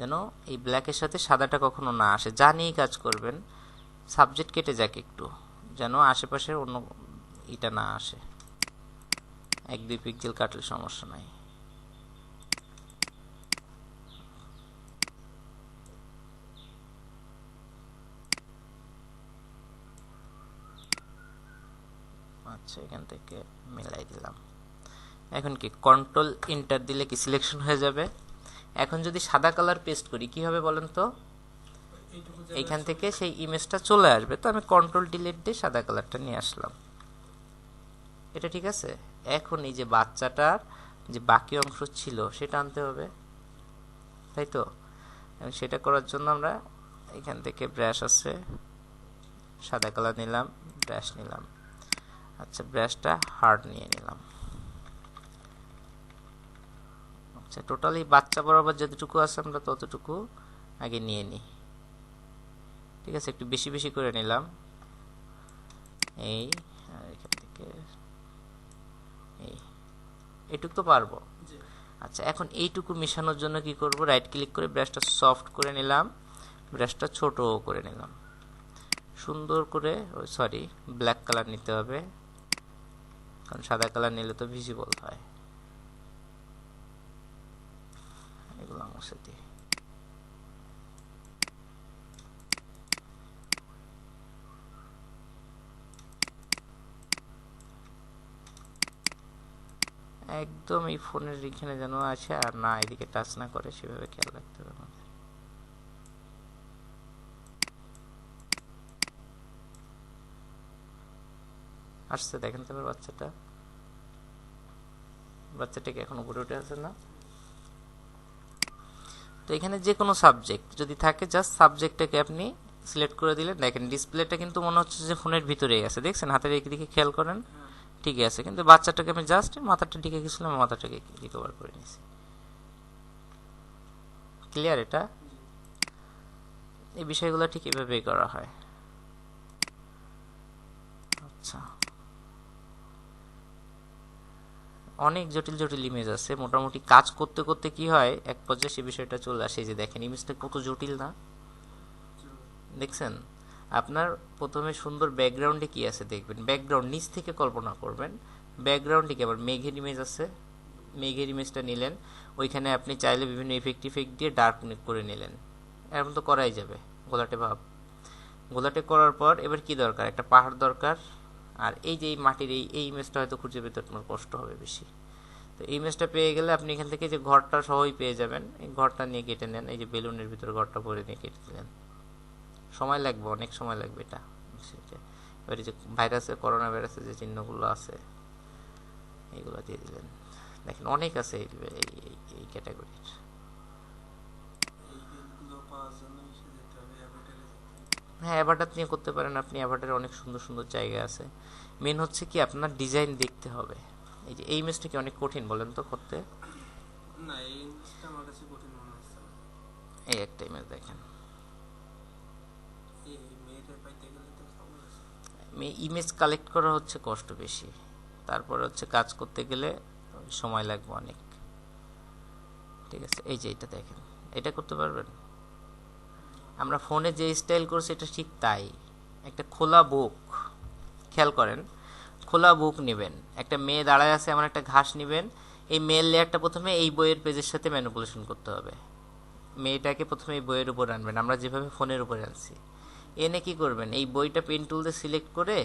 যেন এই ব্ল্যাকের সাথে সাদাটা কখনো না আসে, যা নিয়েই কাজ করবেন সাবজেক্ট কেটে যাক একটু, যেন আশেপাশের অন্য এটা না আসে। 1-2 পিক্সেল কাটলে সমস্যা নাই। আচ্ছা, এখান থেকে মিলাই দিলাম। এখন কি কন্ট্রোল এন্টার দিলে কি সিলেকশন হয়ে যাবে? এখন যদি সাদা কালার পেস্ট করি কি হবে বলেন তো? এইখান থেকে সেই ইমেজটা চলে আসবে, তো আমি কন্ট্রোল ডিলিট দিয়ে সাদা কালারটা নিয়ে আসলাম। এটা ঠিক আছে। এখন এই যে বাচ্চাটার যে বাকি অংশ ছিল সেটা আনতে হবে, তাই তো? এবং সেটা করার জন্য আমরা এখান থেকে ব্রাশ আছে, সাদা কালার নিলাম, ব্রাশ নিলাম। আচ্ছা, ব্রাশটা হার্ড নিয়ে নিলাম। আচ্ছা, টোটালি বাচ্চা বরাবর যতটুকু আছে আমরা ততটুকু আগে নিয়ে নিই, ঠিক আছে? একটু বেশি বেশি করে নিলাম, এই আর এখান থেকে এই এইটুকু তো পারবো। জি। আচ্ছা, এখন এইটুকু মেশানোর জন্য কি করব, রাইট ক্লিক করে ব্রাশটা সফট করে নিলাম, ব্রাশটা ছোট করে নিলাম, সুন্দর করে, সরি ব্ল্যাক কালার নিতে হবে, কারণ সাদা কালার নিলে তো ভিজিবল হয়। এগুলো মুছে দিই। একদম এই ফোনের এখানে যেন আছে আর না এদিকে টাচ না করে, সেভাবে খেয়াল রাখতে হবে আমাদের। আসছে দেখেন তো বাচ্চাটাকে এখন উপরে উঠে আছে না? তো এখানে যে কোনো সাবজেক্ট যদি থাকে, জাস্ট সাবজেক্টটাকে আপনি সিলেক্ট করে দিলেন। দেখেন ডিসপ্লেটা কিন্তু মনে হচ্ছে যে ফোনের ভিতরেই আছে, দেখছেন? হাতের দিকে খেয়াল করেন, ঠিকই আছে। কিন্তু বাচ্চাটাকে আমি জাস্ট মাথাটা ঢেকে গেছিলাম, মাথাটাকে রিকভার করে নিয়েছি। ক্লিয়ার? এটা এই বিষয়গুলো ঠিক এভাবেই করা হয়। আচ্ছা, অনেক জটিল জটিল ইমেজ আছে, মোটামুটি কাজ করতে করতে কি হয় এক পর্যায়ে সে বিষয়টা চলে আসে। যে দেখেন ইমেজটা কত জটিল না, দেখছেন? আপনার প্রথমে সুন্দর ব্যাকগ্রাউন্ডে কি আছে দেখবেন, ব্যাকগ্রাউন্ড নিচ থেকে কল্পনা করবেন। ব্যাকগ্রাউন্ডে কি আবার মেঘের ইমেজ আছে, মেঘের ইমেজটা নিলেন, ওইখানে আপনি চাইলে বিভিন্ন ইফেক্ট দিয়ে ডার্ক করে নিলেন, এরকম তো করাই যাবে। গোলাটে ভাব, গোলাটে করার পর এবার কি দরকার, একটা পাহাড় দরকার। আর এই যে এই মাটির এই ইমেজটা হয়তো খুঁজে পেতে আপনার কষ্ট হবে বেশি। তো এই ইমেজটা পেয়ে গেলে আপনি এখান থেকে যে ঘরটা সহই পেয়ে যাবেন, এই ঘরটা নিয়ে কেটে নেন। এই যে বেলুনের ভিতরে ঘরটা ভরে নিয়ে কেটে দিলেন, সময় লাগবে, অনেক সময় লাগবে এটা। এবার যে ভাইরাসের, করোনা ভাইরাসের যে চিহ্নগুলো আছে এইগুলো দিয়ে দিলেন। দেখেন অনেক আছে এই ক্যাটাগরির। হ্যাঁ, অ্যাভাটার নিয়ে করতে পারেন আপনি। অ্যাভাটারে অনেক সুন্দর সুন্দর জায়গা আছে। মেন হচ্ছে কি আপনার ডিজাইন দেখতে হবে। এই যে এই ইমেজটা কি অনেক কঠিন বলেন তো করতে? না, এই ইমেজটা আমার কাছে কঠিন মনে হচ্ছে। এই একটা ইমেজ দেখেন, এই মেয়েটা পাইতে গেলে তো সমস্যা। ইমেজ কালেক্ট করা হচ্ছে কষ্ট বেশি, তারপরে হচ্ছে কাজ করতে গেলে সময় লাগবে অনেক। ঠিক আছে, এই যে এটা দেখেন, এটা করতে পারবেন? আমরা ফোনে যে স্টাইল করছি এটা ঠিক তাই। একটা খোলা বুক, খেয়াল করেন, খোলা বুক নেবেন, একটা মেয়ে দাঁড়ায় আছে এমন একটা ঘাস নেবেন। এই মেয়ের লেয়ারটা প্রথমে এই বইয়ের পেজের সাথে ম্যানিপুলেশন করতে হবে। মেয়েটাকে প্রথমে এই বইয়ের উপর আনবেন, আমরা যেভাবে ফোনের উপরে আনছি। এনে কি করবেন, এই বইটা পেন টুল দিয়ে সিলেক্ট করে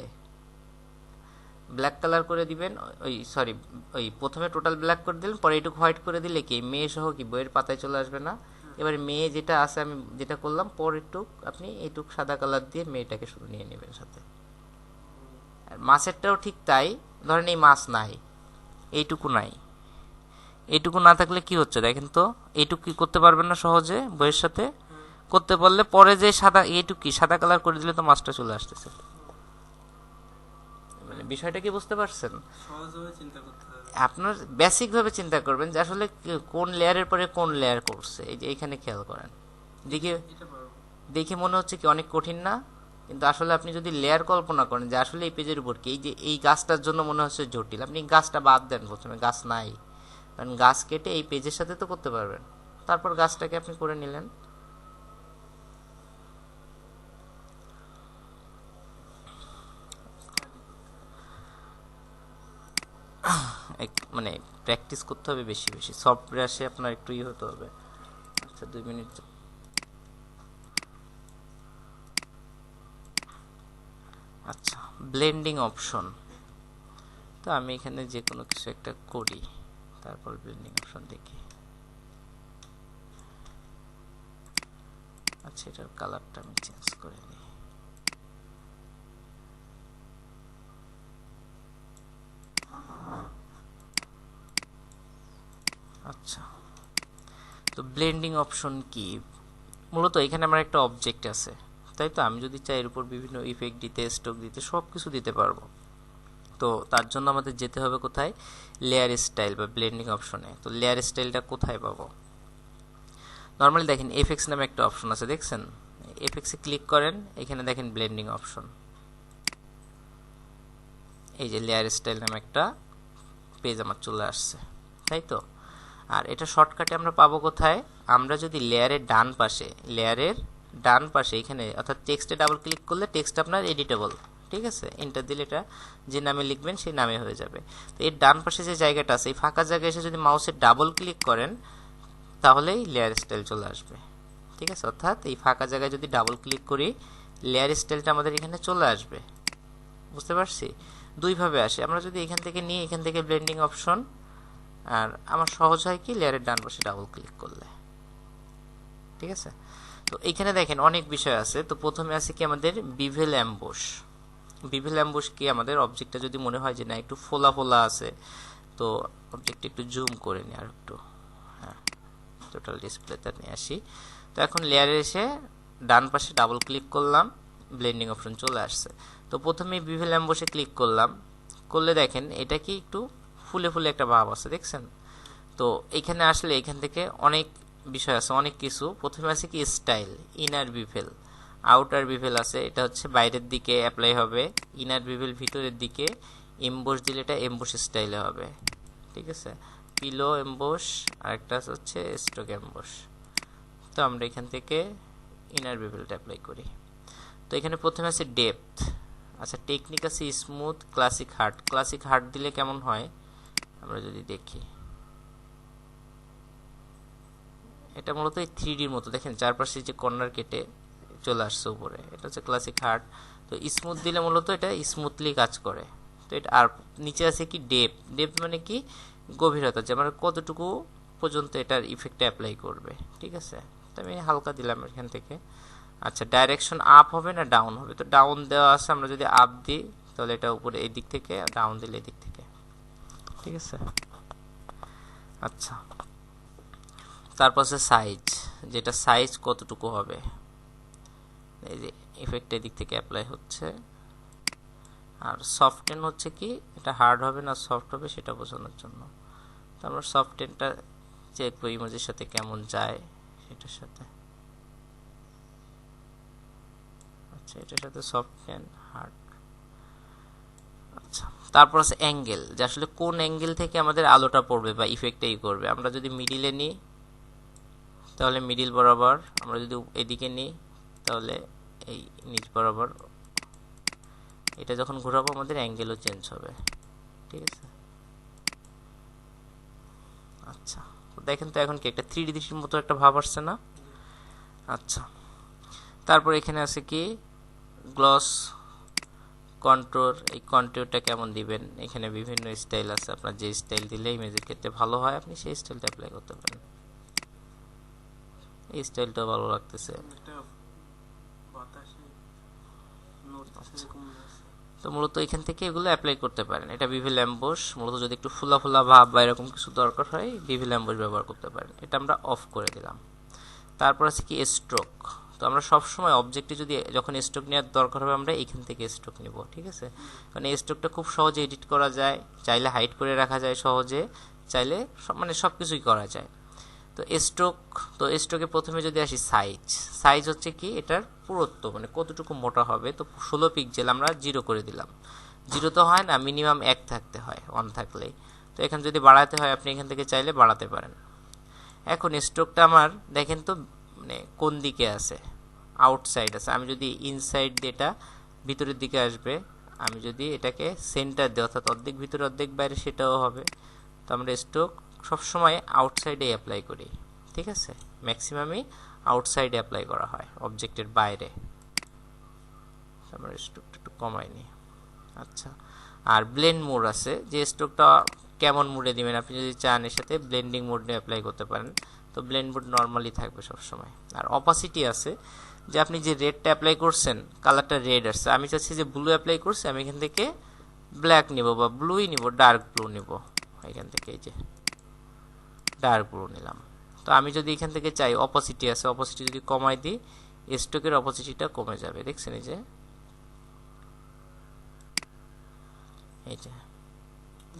ব্ল্যাক কালার করে দিবেন। ওই প্রথমে টোটাল ব্ল্যাক করে দিলেন, পরে এইটুকু হোয়াইট করে দিলে কি মেয়ে সহ কি বইয়ের পাতায় চলে আসবে না? এবার মেয়ে যেটা আছে আমি যেটা করলাম, পরেরটুক আপনি এইটুক সাদা কালার দিয়ে মেয়েটাকে শুধু নিয়ে নেবেন সাথে। আর মাছেরটাও ঠিক তাই। ধরেন এই মাছ নাই, এইটুকু নাই, এইটুকু না থাকলে কি হচ্ছে দেখেন তো, এইটুকু কি করতে পারবেন না সহজে বইয়ের সাথে? করতে পারলে পরে যে সাদা, এইটুকু কি সাদা কালার করে দিলে তো মাছটা চলে আসতেছে। মানে বিষয়টা কি বুঝতে পারছেন? সহজভাবে চিন্তা করতে হবে। আপনার বেসিক ভাবে চিন্তা করবেন যে আসলে কোন লেয়ারের পরে কোন লেয়ার করছে। এই যে এখানে খেয়াল করেন, দেখে মনে হচ্ছে কি অনেক কঠিন না, কিন্তু আসলে আপনি যদি লেয়ার কল্পনা করেন যে আসলে এই পেজের উপর কি, এই যে এই গাছটার জন্য মনে হচ্ছে জটিল, আপনি গাছটা বাদ দেন, প্রথমে গাছ নাই, কারণ গাছ কেটে এই পেজের সাথে তো করতে পারবেন, তারপর গাছটাকে আপনি করে নিলেন। মানে প্র্যাকটিস করতে হবে বেশি বেশি, সফটওয়্যারে আপনার একটু হতে হবে। আচ্ছা 2 মিনিট। আচ্ছা, ব্লেন্ডিং অপশন, তো আমি এখানে যে কোনো কিছু একটা করি, তারপর ব্লেন্ডিং অপশন দেখি। আচ্ছা, এটার কালারটা আমি চেঞ্জ করে নিই। আচ্ছা, তো ব্লেন্ডিং অপশন কি? মূলত এখানে আমার একটা অবজেক্ট আছে, তাই তো আমি যদি চাই এর উপর বিভিন্ন ইফেক্ট দিতে, স্ট্রোক দিতে, সব কিছু দিতে পারবো। তো তার জন্য আমাদের যেতে হবে কোথায়? লেয়ার স্টাইল বা ব্লেন্ডিং অপশনে। তো লেয়ার স্টাইলটা কোথায় পাবো? নর্মালি দেখেন এফএক্স নামে একটা অপশন আছে, দেখছেন? এফএক্সে ক্লিক করেন, এখানে দেখেন ব্লেন্ডিং অপশন, এই যে লেয়ার স্টাইল নামে একটা পেজ আমার চলে আসছে, তাই তো? আর এটা শর্টকাটে আমরা পাবো কোথায়? আমরা যদি লেয়ারের ডান পাশে এখানে অর্থাৎ টেক্সটে ডাবল ক্লিক করলে টেক্সট আপনার এডিটেবল, ঠিক আছে? এন্টার দিলে এটা যে নামে লিখবেন সেই নামে হয়ে যাবে। তো এর ডান পাশে যে জায়গাটা আছে, এই ফাঁকা জায়গায় এসে যদি মাউসের ডাবল ক্লিক করেন তাহলেই লেয়ার স্টাইল চলে আসবে, ঠিক আছে? অর্থাৎ এই ফাঁকা জায়গায় যদি ডাবল ক্লিক করি লেয়ার স্টাইলটা আমাদের এখানে চলে আসবে। বুঝতে পারছি? দুইভাবে আসে। আমরা যদি এখান থেকে নিই, এখান থেকে ব্লেন্ডিং অপশন, আর আমার সহজ হয় কি লেয়ারের ডান পাশে ডাবল ক্লিক করলে, ঠিক আছে? তো এখানে দেখেন অনেক বিষয় আছে। তো প্রথমে আছে কি আমাদের বিভেল অ্যাম্বুশ। বিভেল অ্যাম্বুশ কি? আমাদের অবজেক্টটা যদি মনে হয় যে না একটু ফোলা ফোলা আছে, তো অবজেক্টটা একটু জুম করে নিই আর একটু, হ্যাঁ, টোটাল ডিসপ্লেতে নিয়ে আসি। তো এখন লেয়ারে এসে ডান পাশে ডাবল ক্লিক করলাম, ব্লেন্ডিং অপশন চলে আসছে। তো প্রথমে বিভেল অ্যাম্বুশে ক্লিক করলাম, করলে দেখেন এটা কি একটু ফুলে ফুলে একটা ভাব আছে, দেখছেন? তো এখানে আসলে এখান থেকে অনেক বিষয় আছে, অনেক কিছু। প্রথমে আছে কি style, inner bevel, outer bevel আছে, এটা হচ্ছে বাইরের দিকে অ্যাপ্লাই হবে। ইনার বিভেল ভিতরের দিকে। এমবোস দিলে এটা এমবোস স্টাইলে হবে, ঠিক আছে? পিলো এমবোস, আরেকটা হচ্ছে স্ট্রোক এমবোস। তো আমরা এখান থেকে ইনার বিভেলটা অ্যাপ্লাই করি। তো এখানে প্রথমে আছে ডেপথ। আচ্ছা, টেকনিক আছে smooth, classic hard. Classic hard দিলে কেমন হয় আমরা যদি দেখি, এটা মূলত এই 3Dর মতো, দেখেন চারপাশে যে কর্নার কেটে চলে আসছে উপরে, এটা হচ্ছে ক্লাসিক হার্ড। তো স্মুথ দিলে মূলত এটা স্মুথলি কাজ করে। তো এটা আর নিচে আছে কি ডেপথ। ডেপথ মানে কি? গভীরতা, যে আমরা কতটুকু পর্যন্ত এটার ইফেক্টটা অ্যাপ্লাই করবে, ঠিক আছে? তো আমি হালকা দিলাম এখান থেকে। আচ্ছা, ডাইরেকশন আপ হবে না ডাউন হবে? তো ডাউন দেওয়া আছে, আমরা যদি আপ দিই তাহলে এটা উপরে এই দিক থেকে, ডাউন দিলে এই দিক থেকে, ঠিক আছে? আচ্ছা, তারপর আছে সাইজ, যেটা সাইজ কতটুকু হবে, এই যে ইফেক্ট এদিক থেকে অ্যাপ্লাই হচ্ছে। আর সফটেন হচ্ছে কি, এটা হার্ড হবে না সফট হবে সেটা বোঝানোর জন্য। তো আমরা সফটেনটা চেক করি ইমেজের সাথে কেমন যায় সেটার সাথে। আচ্ছা, এটার সাথে সফটেন হার্ড। আচ্ছা, তারপর আছে অ্যাঙ্গেল, যে আসলে কোন অ্যাঙ্গেল থেকে আমাদের আলোটা পড়বে বা ইফেক্টটা করবে। আমরা যদি মিডিলে নিই তাহলে মিডিল বরাবর, আমরা যদি এদিকে নিই তাহলে এই নিচ বরাবর। এটা যখন ঘোরাবো আমাদের অ্যাঙ্গেলও চেঞ্জ হবে, ঠিক আছে? আচ্ছা, দেখেন তো এখন কি একটা 3D দৃশ্যের মতো একটা ভাব আসছে না? আচ্ছা, তারপর এখানে আছে কি গ্লস কন্ট্রোর। এই কন্ট্রোরটা কেমন দিবেন, এখানে বিভিন্ন স্টাইল আছে, আপনার যে স্টাইল দিলে ইমেজের ক্ষেত্রে ভালো হয় আপনি সেই স্টাইলটা অ্যাপ্লাই করতে পারেন। এই স্টাইলটা ভালো লাগতেছে। তো মূলত এখান থেকে এগুলো অ্যাপ্লাই করতে পারেন। এটা বিভেল অ্যাম্বুশ, মূলত যদি একটু ফুলা ফুলা ভাব বা এরকম কিছু দরকার হয় বিভেল অ্যাম্বুশ ব্যবহার করতে পারেন। এটা আমরা অফ করে দিলাম। তারপর আছে কি স্ট্রোক। তো আমরা সবসময় অবজেক্টে যদি যখন স্ট্রোক নেওয়ার দরকার হবে আমরা এখান থেকে স্ট্রোক নিব, ঠিক আছে? কারণ এই স্ট্রোকটা খুব সহজে এডিট করা যায়, চাইলে হাইড করে রাখা যায় সহজে, চাইলে মানে সব কিছুই করা যায়। তো স্ট্রোক, তো স্ট্রোকে প্রথমে যদি আসি সাইজ। সাইজ হচ্ছে কি এটার পুরুত্ব, মানে কতটুকু মোটা হবে। তো 16 পিক্সেল আমরা 0 করে দিলাম। 0 তো হয় না, মিনিমাম 1 থাকতে হয়, 1 থাকলেই। তো এখানে যদি বাড়াতে হয় আপনি এখান থেকে চাইলে বাড়াতে পারেন। এখন স্ট্রোকটা আমার দেখেন তো মানে কোন দিকে আছে, আউটসাইড আছে। আমি যদি ইনসাইড দিয়ে এটা ভিতরের দিকে আসবে, আমি যদি এটাকে সেন্টার দিই অর্থাৎ অর্ধেক ভিতরে অর্ধেক বাইরে, সেটাও হবে। তো আমরা স্ট্রোক সবসময় আউটসাইডে অ্যাপ্লাই করি, ঠিক আছে? ম্যাক্সিমামই আউটসাইডে অ্যাপ্লাই করা হয়, অবজেক্টের বাইরে। আমরা স্ট্রোকটা একটু কমাই নিই। আচ্ছা, আর ব্লেন্ড মোড আছে, যে স্ট্রোকটা কেমন মোডে দিবেন। আপনি যদি চান এর সাথে ব্লেন্ডিং মোড নিয়ে অ্যাপ্লাই করতে পারেন, তো ব্লেন্ড মোড নর্মালি থাকবে সবসময়। আর অপাসিটি আছে, যে আপনি যে রেডটা অ্যাপ্লাই করছেন, কালারটা রেড আসছে, আমি চাচ্ছি যে ব্লু অ্যাপ্লাই করছি, আমি এখান থেকে ব্ল্যাক নিব বা ব্লুই নিব, ডার্ক ব্লু নিব এখান থেকে। এই যে ডার্ক ব্লু নিলাম। তো আমি যদি এখান থেকে চাই, অপোসিটি আছে, অপোসিটি যদি কমাই দিই, স্ট্রোকের অপোসিটিটা কমে যাবে। দেখছেন এই যে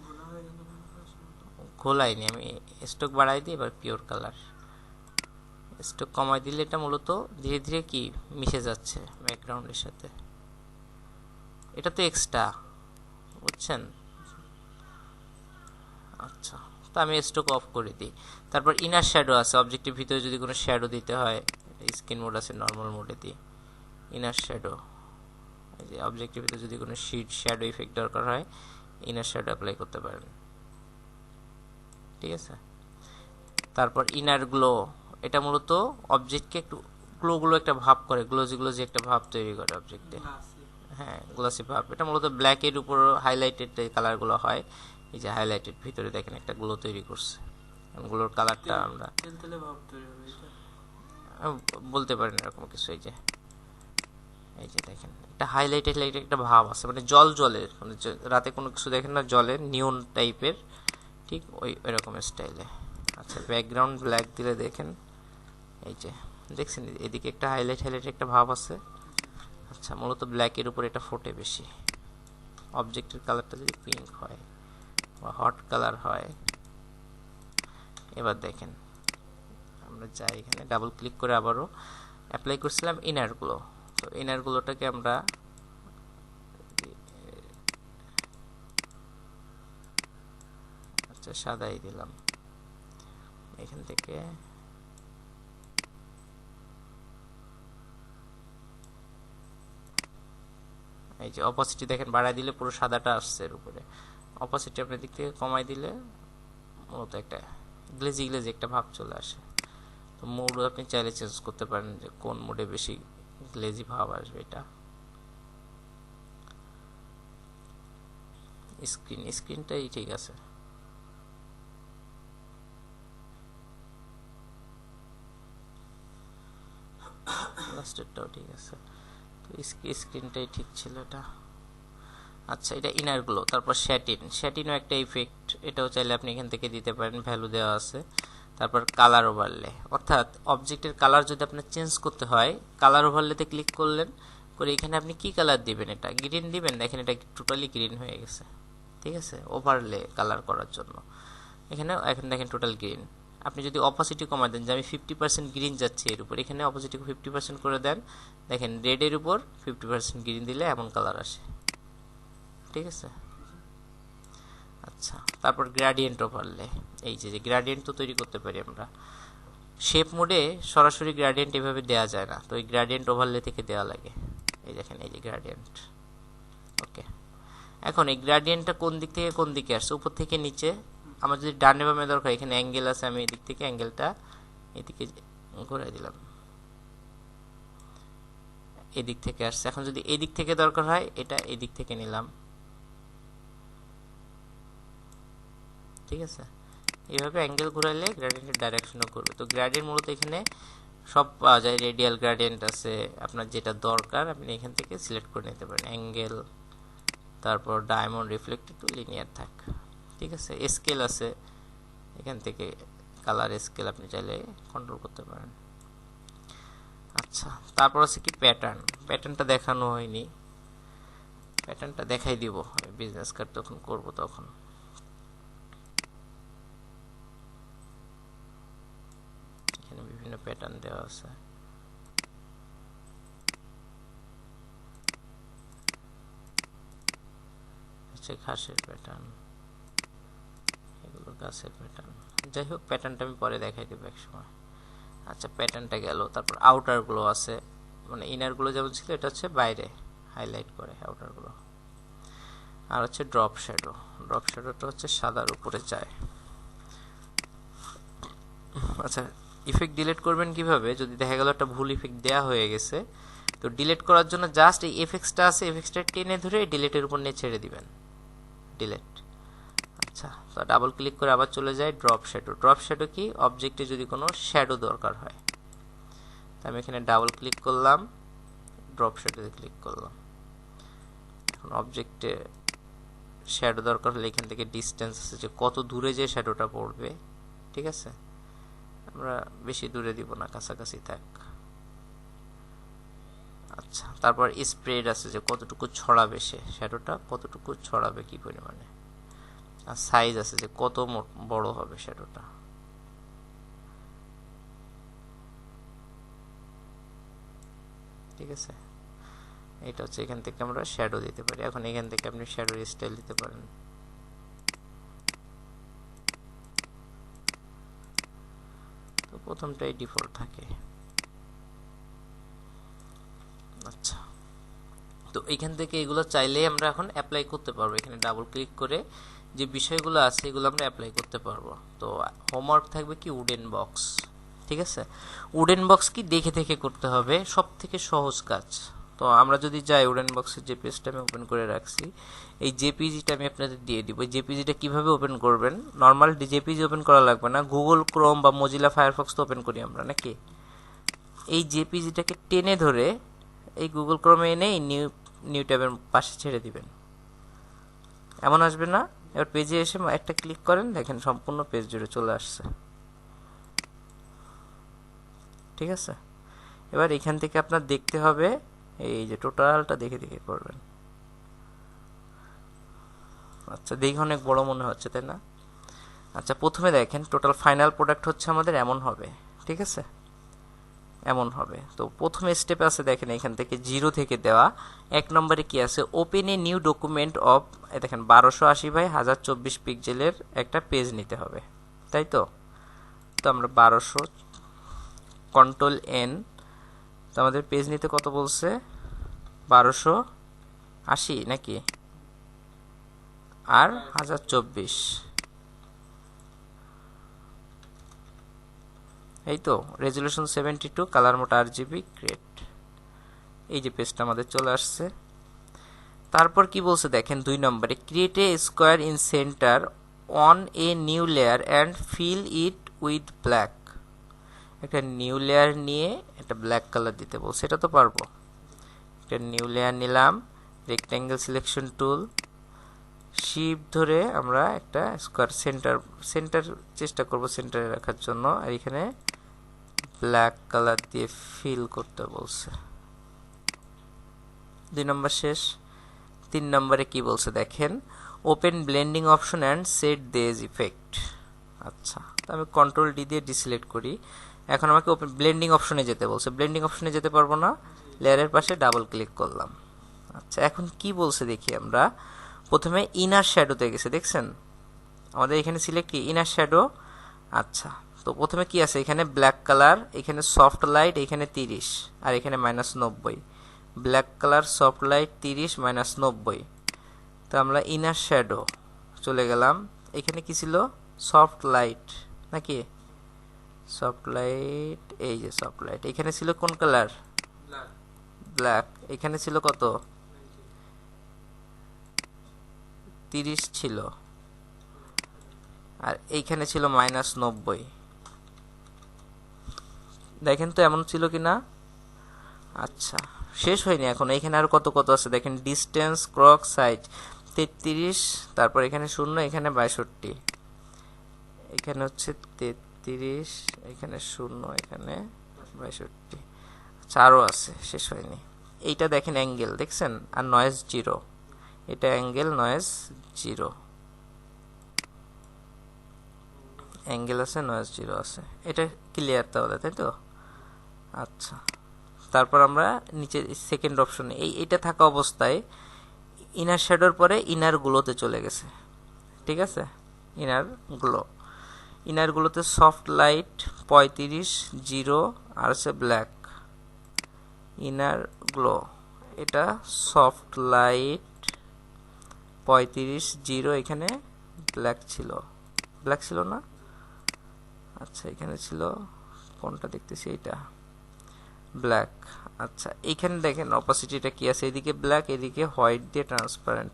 ঘোলা হয়ে গেল মনে হয় শুরুটা। ঘোলাইনি আমি, স্ট্রোক বাড়াই দিই। এবার পিওর কালার, স্ট্রোক কমাই দিলে এটা মূলত ধীরে ধীরে কি মিশে যাচ্ছে ব্যাকগ্রাউন্ডের সাথে। এটা তো এক্সট্রা, বুঝছেন? আচ্ছা, তো আমি স্ট্রোক অফ করে দিই। তারপর ইনার শ্যাডো আছে, অবজেক্টের ভিতরে যদি কোনো শ্যাডো দিতে হয়, স্ক্রিন মোড আছে, নর্মাল মোডে দিই। ইনার শ্যাডো, এই যে অবজেক্টের ভিতরে যদি কোনো শ্যাডো ইফেক্ট দরকার হয়, ইনার শ্যাডো অ্যাপ্লাই করতে পারেন। ঠিক আছে। তারপর ইনার গ্লো, এটা মূলত অবজেক্টকে একটু গ্লো একটা ভাব করে, গ্লোজি একটা ভাব তৈরি করে অবজেক্টে। হ্যাঁ, গ্লাসি ভাব। এটা মূলত ব্ল্যাকের উপর হাইলাইটেড কালারগুলো হয়। এই যে হাইলাইটেড ভিতরে দেখেন একটা গ্লো তৈরি করছে। গ্লোর কালারটা আমরা তেলতেলে ভাব তৈরি হবে এটা, বলতে পারেন এরকম কিছু। এই যে দেখেন একটা হাইলাইটেড একটা ভাব আছে, মানে জলের, মানে রাতে কোনো কিছু দেখেন না জলের, নিয়ন টাইপের, ঠিক ওই রকম স্টাইলে। আচ্ছা, ব্যাকগ্রাউন্ড ব্ল্যাক দিলে দেখেন, এই যে দেখছেন এদিকে একটা হাইলাইট একটা ভাব আছে। আচ্ছা, মূলত ব্ল্যাকের উপর এটা ফোটে বেশি। অবজেক্টের কালারটা যদি পিঙ্ক হয় বা হট কালার হয়, এবার দেখেন আমরা যাই এখানে ডাবল ক্লিক করে আবারও অ্যাপ্লাই করছিলাম ইনারগুলো। তো ইনারগুলোটাকে আমরা আচ্ছা সাদাই দিলাম এখান থেকে। এই যে অপোসিটি দেখেন বাড়াই দিলে পুরো সাদাটা আসছে এর উপরে। অপোসিটি আপনার দিক থেকে কমাই দিলে মূলত একটা গ্লেজি একটা ভাব চলে আসে। তো মোড আপনি চাইলে চেঞ্জ করতে পারেন যে কোন মোডে বেশি গ্লেজি ভাব আসবে। এটা স্ক্রিনটাই ঠিক আছে। লাস্টেরটাও ঠিক আছে, তো স্ক্রিনটাই ঠিক ছিল এটা। আচ্ছা, এটা ইনার গ্লো। তারপর শ্যাটিনও একটা ইফেক্ট, এটাও চাইলে আপনি এখান থেকে দিতে পারেন, ভ্যালু দেওয়া আছে। তারপর কালার ওভারলে, অর্থাৎ অবজেক্টের কালার যদি আপনার চেঞ্জ করতে হয়, কালার ওভারলেতে ক্লিক করলেন, করে এখানে আপনি কি কালার দিবেন, এটা গ্রিন দিবেন। দেখেন এটা টোটালি গ্রিন হয়ে গেছে। ঠিক আছে, ওভারলে কালার করার জন্য এখন দেখেন টোটাল গ্রিন। আপনি যদি অপোসিটি কমাই দেন, যে আমি 50% গ্রিন যাচ্ছে এর উপর, এখানে অপোসিটি 50% করে দেন, দেখেন রেডের উপর 50% গ্রিন দিলে এমন কালার আসে। ঠিক আছে। আচ্ছা, তারপর গ্রেডিয়েন্ট ওভারলে, এই যে গ্রেডিয়েন্ট তো তৈরি করতে পারি আমরা। শেপ মোডে সরাসরি গ্রেডিয়েন্ট এভাবে দেওয়া যায় না, তো এই গ্রেডিয়েন্ট ওভারলে থেকে দেওয়া লাগে। এই দেখেন এই যে গ্রেডিয়েন্ট। ওকে, এখন এই গ্রেডিয়েন্টটা কোন দিক থেকে কোন দিকে আসছে, উপর থেকে নিচে। আমার যদি ডানে বামে দরকার, এখানে অ্যাঙ্গেল আছে, আমি এদিক থেকে অ্যাঙ্গেলটা এদিকে ঘুরাই দিলাম, এদিক থেকে আসছে। এখন যদি এদিক থেকে দরকার হয়, এটা এদিক থেকে নিলাম। ঠিক আছে, এইভাবে অ্যাঙ্গেল ঘুরাইলে গ্রেডিয়েন্টের ডাইরেকশনও করবে। তো গ্রেডিয়েন্ট মূলত এখানে সব পাওয়া যায়, রেডিয়াল গ্রেডিয়েন্ট আছে, আপনার যেটা দরকার আপনি এখান থেকে সিলেক্ট করে নিতে পারেন। অ্যাঙ্গেল, তারপর ডায়মন্ড, রিফ্লেক্টেড, তো লিনিয়ার থাক। ঠিক আছে, স্কেল আছে, এখান থেকে কালার স্কেল আপনি চাইলে কন্ট্রোল করতে পারেন। আচ্ছা, তারপর আছে কি প্যাটার্নটা দেখানো হয়নি, প্যাটার্নটা দেখাই দিব বিজনেস কার্ড তখন করব। তখন এখানে বিভিন্ন প্যাটার্ন দেওয়া আছে। হচ্ছে ঘাসের প্যাটার্ন, এগুলো গাছের প্যাটার্ন। যাই হোক, প্যাটার্নটা আমি পরে দেখাই দেবো এক সময়। আচ্ছা, প্যাটার্নটা গেল। তারপর আউটারগুলো আছে, মানে ইনারগুলো যেমন ছিল, এটা হচ্ছে বাইরে হাইলাইট করে আউটারগুলো। আর হচ্ছে ড্রপ শ্যাডোটা হচ্ছে সাদার উপরে যায়। আচ্ছা, ইফেক্ট ডিলিট করবেন কিভাবে, যদি দেখা গেল একটা ভুল ইফেক্ট দেওয়া হয়ে গেছে, তো ডিলিট করার জন্য জাস্ট এই এফেক্টসটা আছে, এফেক্টসটা টেনে ধরে ডিলিটের উপর নিয়ে ছেড়ে দিবেন, ডিলিট। আচ্ছা, তো ডাবল ক্লিক করে আবার চলে যায় ড্রপ শ্যাডো কি, অবজেক্টে যদি কোনো শ্যাডো দরকার হয়, তো আমি এখানে ডাবল ক্লিক করলাম, ড্রপ শ্যাডোতে ক্লিক করলাম। এখন অবজেক্টে শ্যাডো দরকার হলে এখান থেকে ডিস্টেন্স আছে, যে কত দূরে যে শ্যাডোটা পড়বে, ঠিক আছে, আমরা বেশি দূরে দিব না, কাছাকাছি থাক। আচ্ছা, তারপর স্প্রেড আছে যে কতটুকু ছড়াবে, সে শ্যাডোটা কতটুকু ছড়াবে, কি পরিমাণে। আর সাইজ আছে যে কত বড় হবে শ্যাডোটা। ঠিক আছে, এটা হচ্ছে এখান থেকে আমরা শ্যাডো দিতে পারি। এখন এখান থেকে আপনি শ্যাডো স্টাইল দিতে পারেন। তো প্রথমটাই ডিফল্ট থাকে। আচ্ছা, তো এখান থেকে এগুলো চাইলেই আমরা এখন অ্যাপ্লাই করতে পারবো। এখানে ডাবল ক্লিক করে যে বিষয়গুলো আছে এগুলো আমরা অ্যাপ্লাই করতে পারবো। তো হোমওয়ার্ক থাকবে কি, উডেন বক্স। ঠিক আছে, উডেন বক্স কি দেখে দেখে করতে হবে, সব থেকে সহজ কাজ। তো আমরা যদি যাই উডেন বক্সের যে পেজটা আমি ওপেন করে রাখছি, এই জেপিজিটা আমি আপনাদের দিয়ে দিব। এই জেপিজিটা কিভাবে ওপেন করবেন, নর্মাল জেপিজি ওপেন করা লাগবে না, গুগল ক্রোম বা মজিলা ফায়ারফক্স তো ওপেন করি আমরা নাকি। এই জেপিজিটাকে টেনে ধরে এই গুগল ক্রোমে এনে নিউ ট্যাবের পাশে ছেড়ে দিবেন, এমন আসবে না। এবার পেজে এসে একটা ক্লিক করেন, দেখেন সম্পূর্ণ পেজ জুড়ে চলে আসছে। ঠিক আছে, এবার এখান থেকে আপনার দেখতে হবে, এই যে টোটালটা দেখে দেখে করবেন। আচ্ছা, দেখে অনেক বড় মনে হচ্ছে, তাই না? আচ্ছা, প্রথমে দেখেন টোটাল ফাইনাল প্রোডাক্ট হচ্ছে আমাদের এমন হবে। ঠিক আছে, এমন হবে। তো প্রথম স্টেপে আছে দেখেন এখান থেকে 0 থেকে দেওয়া। 1 নম্বরে কি আছে, open a new document of, দেখেন 1280x1024 পিক্সেলের একটা পেজ নিতে হবে, তাই তো। তো আমরা 1200 কন্ট্রোল এন, তো আমাদের পেজ নিতে কত বলছে, 1280 নাকি, আর 1024, এই তো। Resolution 72, colour mode RGB, great. এই যে পেজটা আমাদের চলে আসছে। তারপর কি বলছে দেখেন 2 নম্বরে, create a square in center on a new layer and fill it with black. একটা নিউ লেয়ার নিয়ে একটা ব্ল্যাক কালার দিতে বলছে, এটা তো পারবো। একটা নিউ লেয়ার নিলাম, রেক্ট্যাঙ্গেল সিলেকশন টুল, শিফট ধরে আমরা একটা স্কোয়ার সেন্টার চেষ্টা করব সেন্টারে রাখার জন্য। আর এখানে ব্ল্যাক কালার দিয়ে ফিল করতে বলছে। 2 নম্বর শেষ। 3 নম্বরে কি বলছে দেখেন, open blending option and set these effect. আচ্ছা, তো আমি কন্ট্রোল ডি দিয়ে ডিসিলেক্ট করি। এখন আমাকে ওপেন ব্লেন্ডিং অপশনে যেতে বলছে। ব্লেন্ডিং অপশনে যেতে পারবো না, লেয়ারের পাশে ডাবল ক্লিক করলাম। আচ্ছা, এখন কি বলছে দেখি আমরা। প্রথমে ইনার শ্যাডোতে গেছে, দেখছেন আমাদের এখানে সিলেক্ট কি, ইনার শ্যাডো। আচ্ছা, তো প্রথমে কি আছে এখানে, ব্ল্যাক কালার, এখানে সফট লাইট, এখানে 30 আর এখানে -90। Black colour, soft light, 30 -90। তো আমরা ইনার শ্যাডো চলে গেলাম। এখানে কি ছিল, সফট লাইট নাকি, সফট লাইট, এই যে সফট লাইট। এখানে ছিল কোন কালার, ব্ল্যাক। এখানে ছিল কত, 30 ছিল, আর এইখানে ছিল -90। দেখেন তো এমন ছিল কিনা। আচ্ছা, শেষ হয়নি এখন, এখানে আর কত কত আছে দেখেন, ডিস্টেন্স, ক্রক, সাইজ 33, তারপর এখানে 0, এখানে 62, এখানে হচ্ছে 33, এখানে 0, এখানে 62। আচ্ছা, আরও আছে, শেষ হয়নি। এইটা দেখেন অ্যাঙ্গেল, দেখছেন, আর নয়েজ 0। এটা অ্যাঙ্গেল, নয়েজ 0, অ্যাঙ্গেল আছে, নয়েজ 0 আছে। এটা ক্লিয়ার তাহলে, তাই তো। আচ্ছা, তারপর আমরা নিচে সেকেন্ড অপশনে এইটা থাকা অবস্থায় ইনার শ্যাডোর পরে ইনার গ্লোতে চলে গেছে। ঠিক আছে, ইনার গ্লোতে সফট লাইট 35, 0 আর আছে ব্ল্যাক। ইনার গ্লো, এটা সফট লাইট 35, 0, এখানে ব্ল্যাক ছিল না। আচ্ছা, এখানে ছিল কোনটা দেখতেছি, এইটা ব্ল্যাক। আচ্ছা, এইখানে দেখেন অপাসিটিটা কি আছে, এদিকে ব্ল্যাক, এদিকে হোয়াইট দিয়ে ট্রান্সপারেন্ট,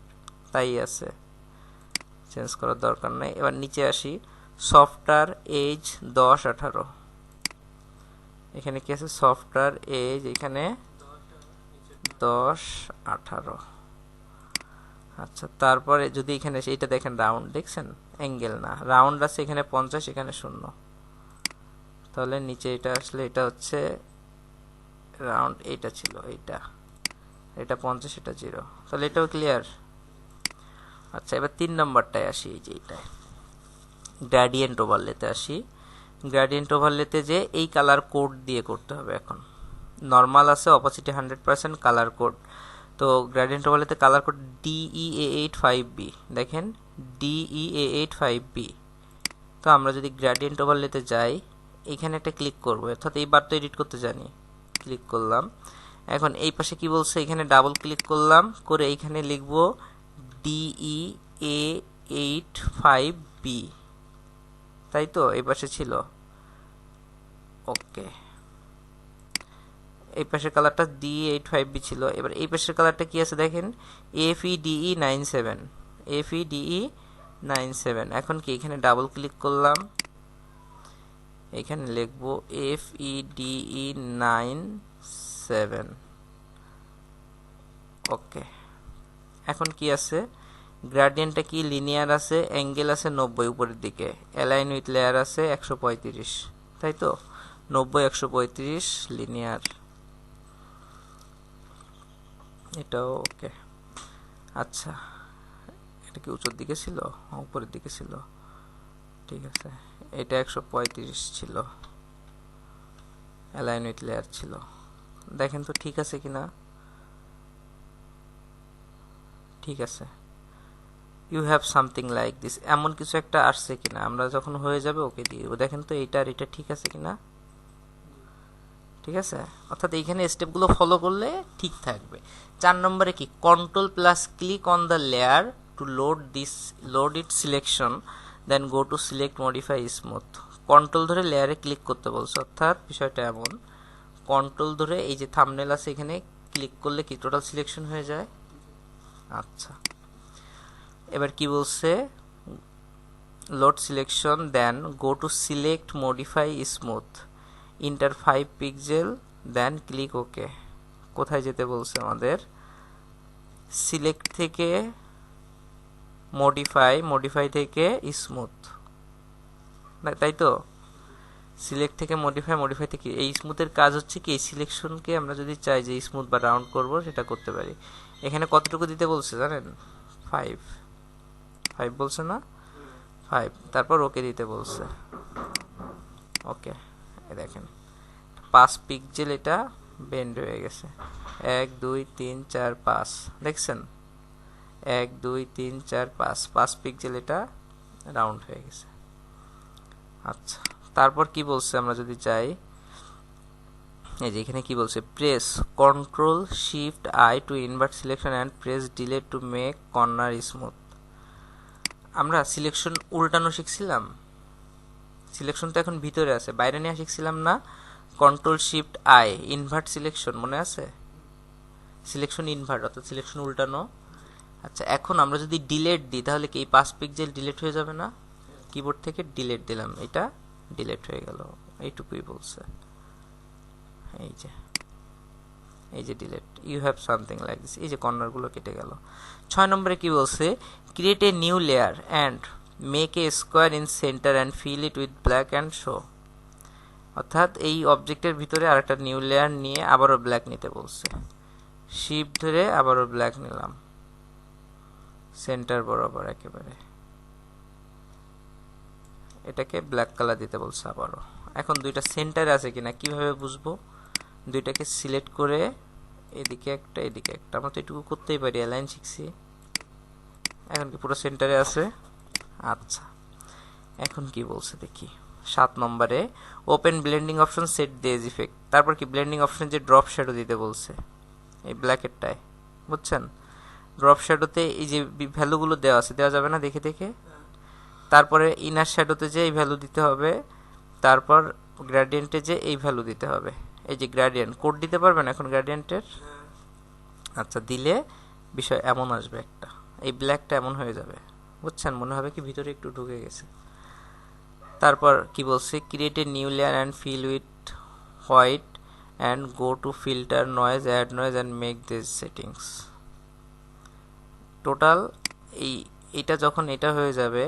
তাই আছে, চেঞ্জ করার দরকার নাই। এবার নিচে আসি, সফটওয়্যার এজ 10, 18, এখানে কি আছে, সফটওয়্যার এজ, এখানে 10, 18। আচ্ছা, তারপরে যদি এখানে এইটা দেখেন রাউন্ড, দেখছেন অ্যাঙ্গেল না, রাউন্ড আছে এখানে 50, এখানে 0, তাহলে নিচে এটা আসলে এটা হচ্ছে রাউন্ড, এটা ছিল এটা 50, এটা 0, তাহলে এটাও ক্লিয়ার। আচ্ছা, এবার 3 নম্বরটায় আসি, এই যে এটায় গ্রেডিয়েন্ট ওভারলেতে আসি। গ্রেডিয়েন্ট ওভারলেতে যে এই কালার কোড দিয়ে করতে হবে। এখন নর্মাল আছে, অপোসিটি 100%, কালার কোড। তো গ্রেডিয়েন্ট ওভারলেতে কালার কোড DEA85B, দেখেন DEA85B। তো আমরা যদি গ্রেডিয়েন্ট ওভারলেতে যাই, এখানে একটা ক্লিক করব, অর্থাৎ এইবার তো এডিট করতে জানি, ক্লিক করলাম। এখন এই পাশে কি বলছে, এখানে ডাবল ক্লিক করলাম, করে এইখানে লিখব DEA85B, তাই তো এই পাশে ছিল। ওকে, এই পাশের কালারটা DE85B ছিল। এবার এই পাশের কালারটা কি আছে দেখেন, FEDE97। এখন কি এখানে ডাবল ক্লিক করলাম, এখানে লিখব FEDE97। ওকে, এখন কি আছে, গ্রেডিয়েন্টটা কি লিনিয়ার আছে, অ্যাঙ্গেল আছে 90 উপরের দিকে, অ্যালাইন উইথ লেয়ার আছে 135, তাই তো 90 135 লিনিয়ার, এটাও ওকে। আচ্ছা, এটা কি উঁচুর দিকে ছিল, উপরের দিকে ছিল, ঠিক আছে, এটা 135 ছিল, অ্যালাইন উইথ লেয়ার ছিল। দেখেন তো ঠিক আছে কিনা, ঠিক আছে। You have something like this, এমন কিছু একটা আসছে কিনা, আমরা যখন হয়ে যাবে ওকে দিয়ে দেবো। দেখেন তো এইটা আর এটা ঠিক আছে কিনা, ঠিক আছে। অর্থাৎ এইখানে স্টেপগুলো ফলো করলে ঠিক থাকবে। 4 নম্বরে কি, control plus click on the layer to load it selection, then go to select modify smooth. Control ধরে লেয়ারে ক্লিক করতে বলছে, অর্থাৎ বিষয়টা এমন, কন্ট্রোল ধরে এই যে থাম্বনেল আছে এখানে ক্লিক করলে কি টোটাল সিলেকশন হয়ে যায়। আচ্ছা, এবার কি বলছে, load selection, then go to select modify smooth, enter 5 pixel, then click okay. কোথায় যেতে বলছে আমাদের, সিলেক্ট থেকে মডিফাই থেকে স্মুথ, তাই তো, সিলেক্ট থেকে মডিফাই থেকে এই স্মুথের কাজ হচ্ছে কি, এই সিলেকশনকে আমরা যদি চাই যে স্মুথ বা রাউন্ড করব সেটা করতে পারি। এখানে কতটুকু দিতে বলছে জানেন, 5 বলছে না, 5, তারপর ওকে দিতে বলছে। ওকে, দেখেন 5 পিক্সেল এটা বেন্ড হয়ে গেছে, 1 2 3 4 5, দেখছেন 1 2 3 4 5 পিক্সেল এটা রাউন্ড হয়ে গেছে। আচ্ছা, তারপর কি বলছে, আমরা যদি চাই, এই যে এখানে কি বলছে, press control shift I to invert selection and press delete to make corner smooth. আমরা সিলেকশন উল্টানো শিখছিলাম, সিলেকশন তো এখন ভিতরে আছে, বাইরে নিয়ে শিখছিলাম না, control shift I invert selection, মনে আছে, সিলেকশন ইনভার্ট অর্থাৎ সিলেকশন উল্টানো। আচ্ছা, এখন আমরা যদি ডিলেট দিই তাহলে কি এই 5 পিক্সেল ডিলেট হয়ে যাবে না, কিবোর্ড থেকে ডিলেট দিলাম, এটা ডিলেট হয়ে গেল, এইটুকুই বলছে। এই যে delete, you have something like this, এই যে কর্নারগুলো কেটে গেল। 6 নম্বরে কি বলছে, create a new layer and make a square in center and fill it with black and show. অর্থাৎ এই অবজেক্টের ভিতরে আরেকটা নিউ লেয়ার নিয়ে আবারও ব্ল্যাক নিতে বলছে, শিফট ধরে আবারও ব্ল্যাক নিলাম, সেন্টার বরাবর একেবারে, এটাকে ব্ল্যাক কালার দিতে বলছে আবারও। এখন দুইটা সেন্টারে আছে কিনা কিভাবে বুঝবো, দুইটাকে সিলেক্ট করে এদিকে একটা এদিকে একটা, আমরা তো এটুকু করতেই পারি, অ্যালাইন শিখছি। এখন কি পুরো সেন্টারে আছে। আচ্ছা, এখন কি বলছে দেখি, 7 নম্বরে open blending option, set the edge effect. তারপর কি ব্লেন্ডিং অপশন যে ড্রপ শ্যাডো দিতে বলছে, এই ব্ল্যাকেরটায় বুঝছেন, ড্রপ শ্যাডোতে এই যে ভ্যালুগুলো দেওয়া আছে, দেওয়া যাবে না দেখে দেখে, তারপরে ইনার শ্যাডোতে যে এই ভ্যালু দিতে হবে, তারপর গ্রেডিয়েন্টে যে এই ভ্যালু দিতে হবে। এই যে গ্রেডিয়েন্ট কোড দিতে পারবেন এখন গ্রেডিয়েন্টের, আচ্ছা দিলে বিষয় এমন আসবে একটা, এই ব্ল্যাকটা এমন হয়ে যাবে, বুঝছেন, মনে হবে কি ভিতরে একটু ঢুকে গেছে। তারপর কি বলছে, create a new layer and fill with white and go to filter noise, add noise and make this settings. Total এইটা যখন এটা হয়ে যাবে,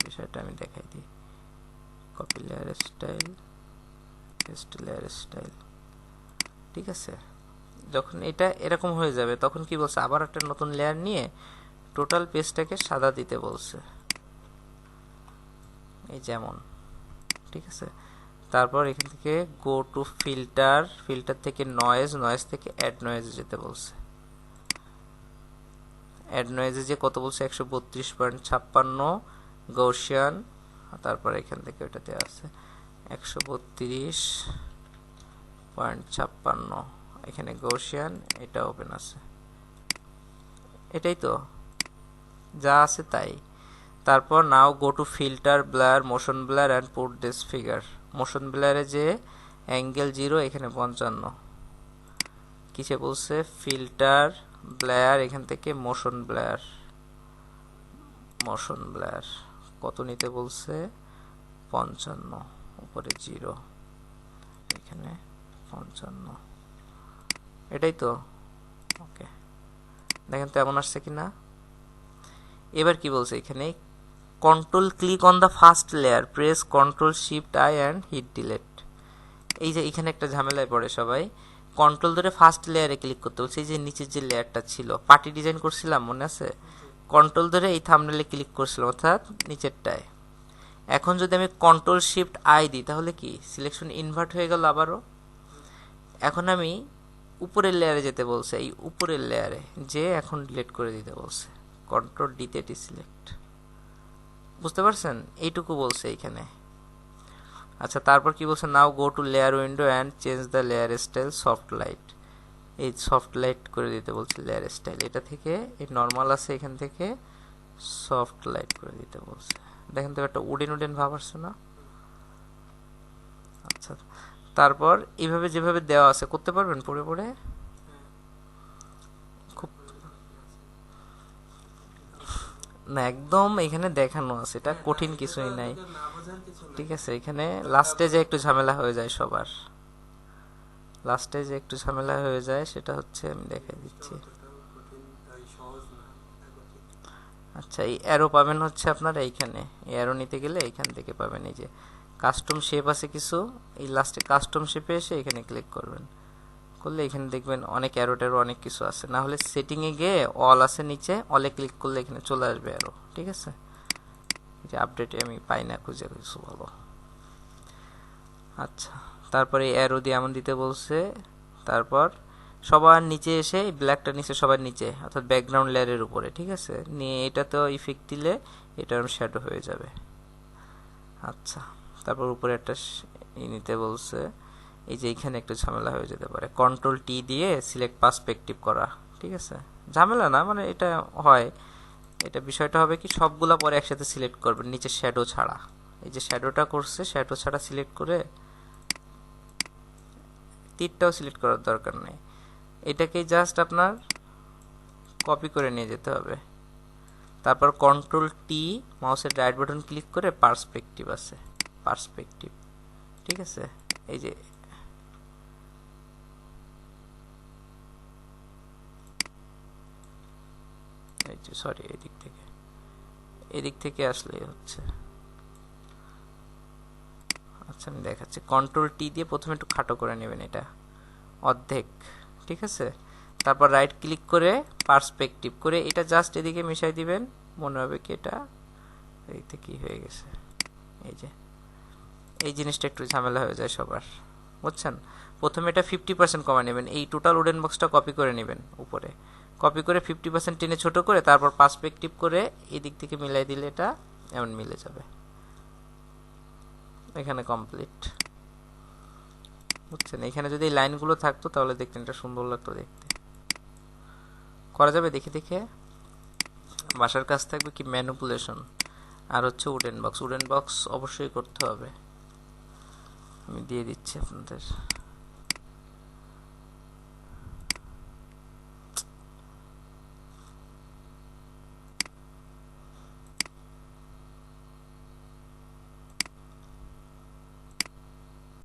বিষয়টা আমি দেখাই দিই। Copy layer style, paste layer style, ঠিক আছে। যখন এটা এরকম হয়ে যাবে তখন কি বলছে, আবার একটা নতুন লেয়ার নিয়ে টোটাল পেজটাকে সাদা দিতে বলছে, এই যেমন, ঠিক আছে। তারপর এখান থেকে গো টু ফিল্টার, ফিল্টার থেকে নয়েজ, নয়েজ থেকে অ্যাড নয়েজে যেতে বলছে। অ্যাড নয়েজে যে কত বলছে 132.56 গৌসিয়ান, তারপর এখান থেকে ওটাতে আছে 132.56, এখানে গৌসিয়ান, এটা ওপেন আছে, এটাই তো যা আছে তাই। তারপর now go to filter, blur, motion blur and put this figure. Motion ব্লারে যে অ্যাঙ্গেল 0, এখানে 55, কিসে বলছে, ফিল্টার, ব্লার, এখান থেকে মোশন ব্লার, মোশন ব্লার কত নিতে বলছে 55, উপরে 0, এখানে 55, এটাই তো। ওকে, দেখেন তো এমন আসছে কিনা। এবার কি বলছে এখানে, control click on the first layer, press control shift I and hit delete. এই যে এখানে একটা ঝামেলায় পড়ে সবাই, কন্ট্রোল ধরে ফার্স্ট লেয়ারে ক্লিক করতে বলছে। এই যে নিচের যে লেয়ারটা ছিল, পার্টি ডিজাইন করছিলাম মনে আছে, কন্ট্রোল ধরে এই থাম্বনেলে ক্লিক করছিলাম, অর্থাৎ নিচেরটায়। এখন যদি আমি কন্ট্রোল শিফট আই দিই তাহলে কি সিলেকশন ইনভার্ট হয়ে গেল আবারও। এখন আমি উপরের লেয়ারে যেতে বলছে, এই উপরের লেয়ারে যে এখন ডিলিট করে দিতে বলছে, কন্ট্রোল ডিতে ডিসিলেক্ট, বুঝতে পারছেন, এইটুকু বলছে এইখানে। আচ্ছা, তারপর কি বলছে, now go to layer window and change the layer style soft light, এই সফট লাইট করে দিতে বলছে লেয়ার স্টাইল, এটা থেকে এই নর্মাল আছে এখান থেকে সফট লাইট করে দিতে বলছে। দেখেন তো একটা উডেন উডেন ভাব আসছে না। আচ্ছা, তারপর এইভাবে যেভাবে দেওয়া আছে করতে পারবেন পড়ে পড়ে, খুব না একদম এখানে দেখানো আছে, এটা কঠিন কিছুই নাই, ঠিক আছে। এখানে লাস্টে যে একটু ঝামেলা হয়ে যায় সবার, লাস্টে যে একটু ঝামেলা হয়ে যায় সেটা হচ্ছে, আমি দেখাই দিচ্ছি। আচ্ছা, এই অ্যারো পাবেন হচ্ছে আপনার এইখানে, এই অ্যারো নিতে গেলে এইখান থেকে পাবেন, এই যে কাস্টম শেপ আছে কিছু, এই লাস্টে কাস্টম শেপে এসে এখানে ক্লিক করবেন, করলে এখানে দেখবেন অনেক অ্যারো ট্যারো অনেক কিছু আছে। না হলে সেটিংয়ে গিয়ে অল আছে নিচে, অলে ক্লিক করলে এখানে চলে আসবে অ্যারো, ঠিক আছে। যে আপডেটে আমি পাই না খুঁজে কিছু ভালো। আচ্ছা, তারপরে অ্যারো দিয়ে এমন দিতে বলছে। তারপর সবার নিচে এসে ব্ল্যাকটা নিচে, সবার নিচে, অর্থাৎ ব্যাকগ্রাউন্ড লেয়ারের উপরে, ঠিক আছে, নিয়ে এটা তো ইফেক্ট দিলে এটা শ্যাডো হয়ে যাবে। আচ্ছা, তারপর উপরে একটা নিতে বলছে, এই যে এখানে একটু ঝামেলা হয়ে যেতে পারে, কন্ট্রোল টি দিয়ে সিলেক্ট পার্সপেক্টিভ করা, ঠিক আছে, ঝামেলা না, মানে এটা হয়, এটা বিষয়টা হবে কি সবগুলা পরে একসাথে সিলেক্ট করবেন নিচে শ্যাডো ছাড়া, এই যে শ্যাডোটা করছে শ্যাডো ছাড়া সিলেক্ট করে, তীরটাও সিলেক্ট করার দরকার নেই, এটাকে জাস্ট আপনার কপি করে নিয়ে যেতে হবে। তারপর কন্ট্রোল টি, মাউসের রাইট বাটন ক্লিক করে পার্সপেক্টিভ আছে, পার্সপেক্টিভ, ঠিক আছে। এই যে সরি, এদিক থেকে আসলেই হচ্ছে। আচ্ছা, আমি দেখাচ্ছি, কন্ট্রোল টি দিয়ে প্রথমে একটু খাটো করে নেবেন, এটা অর্ধেক, ঠিক আছে। তারপর রাইট ক্লিক করে পার্সপেক্টিভ করে এটা জাস্ট এদিকে মিশাই দিবেন, মনে হবে কি এটা এদিকে কি হয়ে গেছে। এই যে এই জিনিসটা একটু ঝামেলা হয়ে যায় সবার, বুঝছেন। প্রথমে এটা 50% কমায় নেবেন, এই টোটাল উডেন বক্সটা কপি করে নেবেন উপরে, কপি করে 50% টেনে ছোট করে তারপর পার্সপেক্টিভ করে এই দিক থেকে মিলাই দিলে এটা এমন মিলে যাবে, এখানে কমপ্লিট, বুঝছেন। এখানে যদি এই লাইনগুলো থাকতো তাহলে দেখতেন এটা সুন্দর লাগতো দেখতে, করা যাবে দেখে দেখে। বাসার কাজ থাকবে কি ম্যানিপুলেশন, আর হচ্ছে উডেন বক্স, উডেন বক্স অবশ্যই করতে হবে, আমি দিয়ে দিচ্ছি আপনাদের।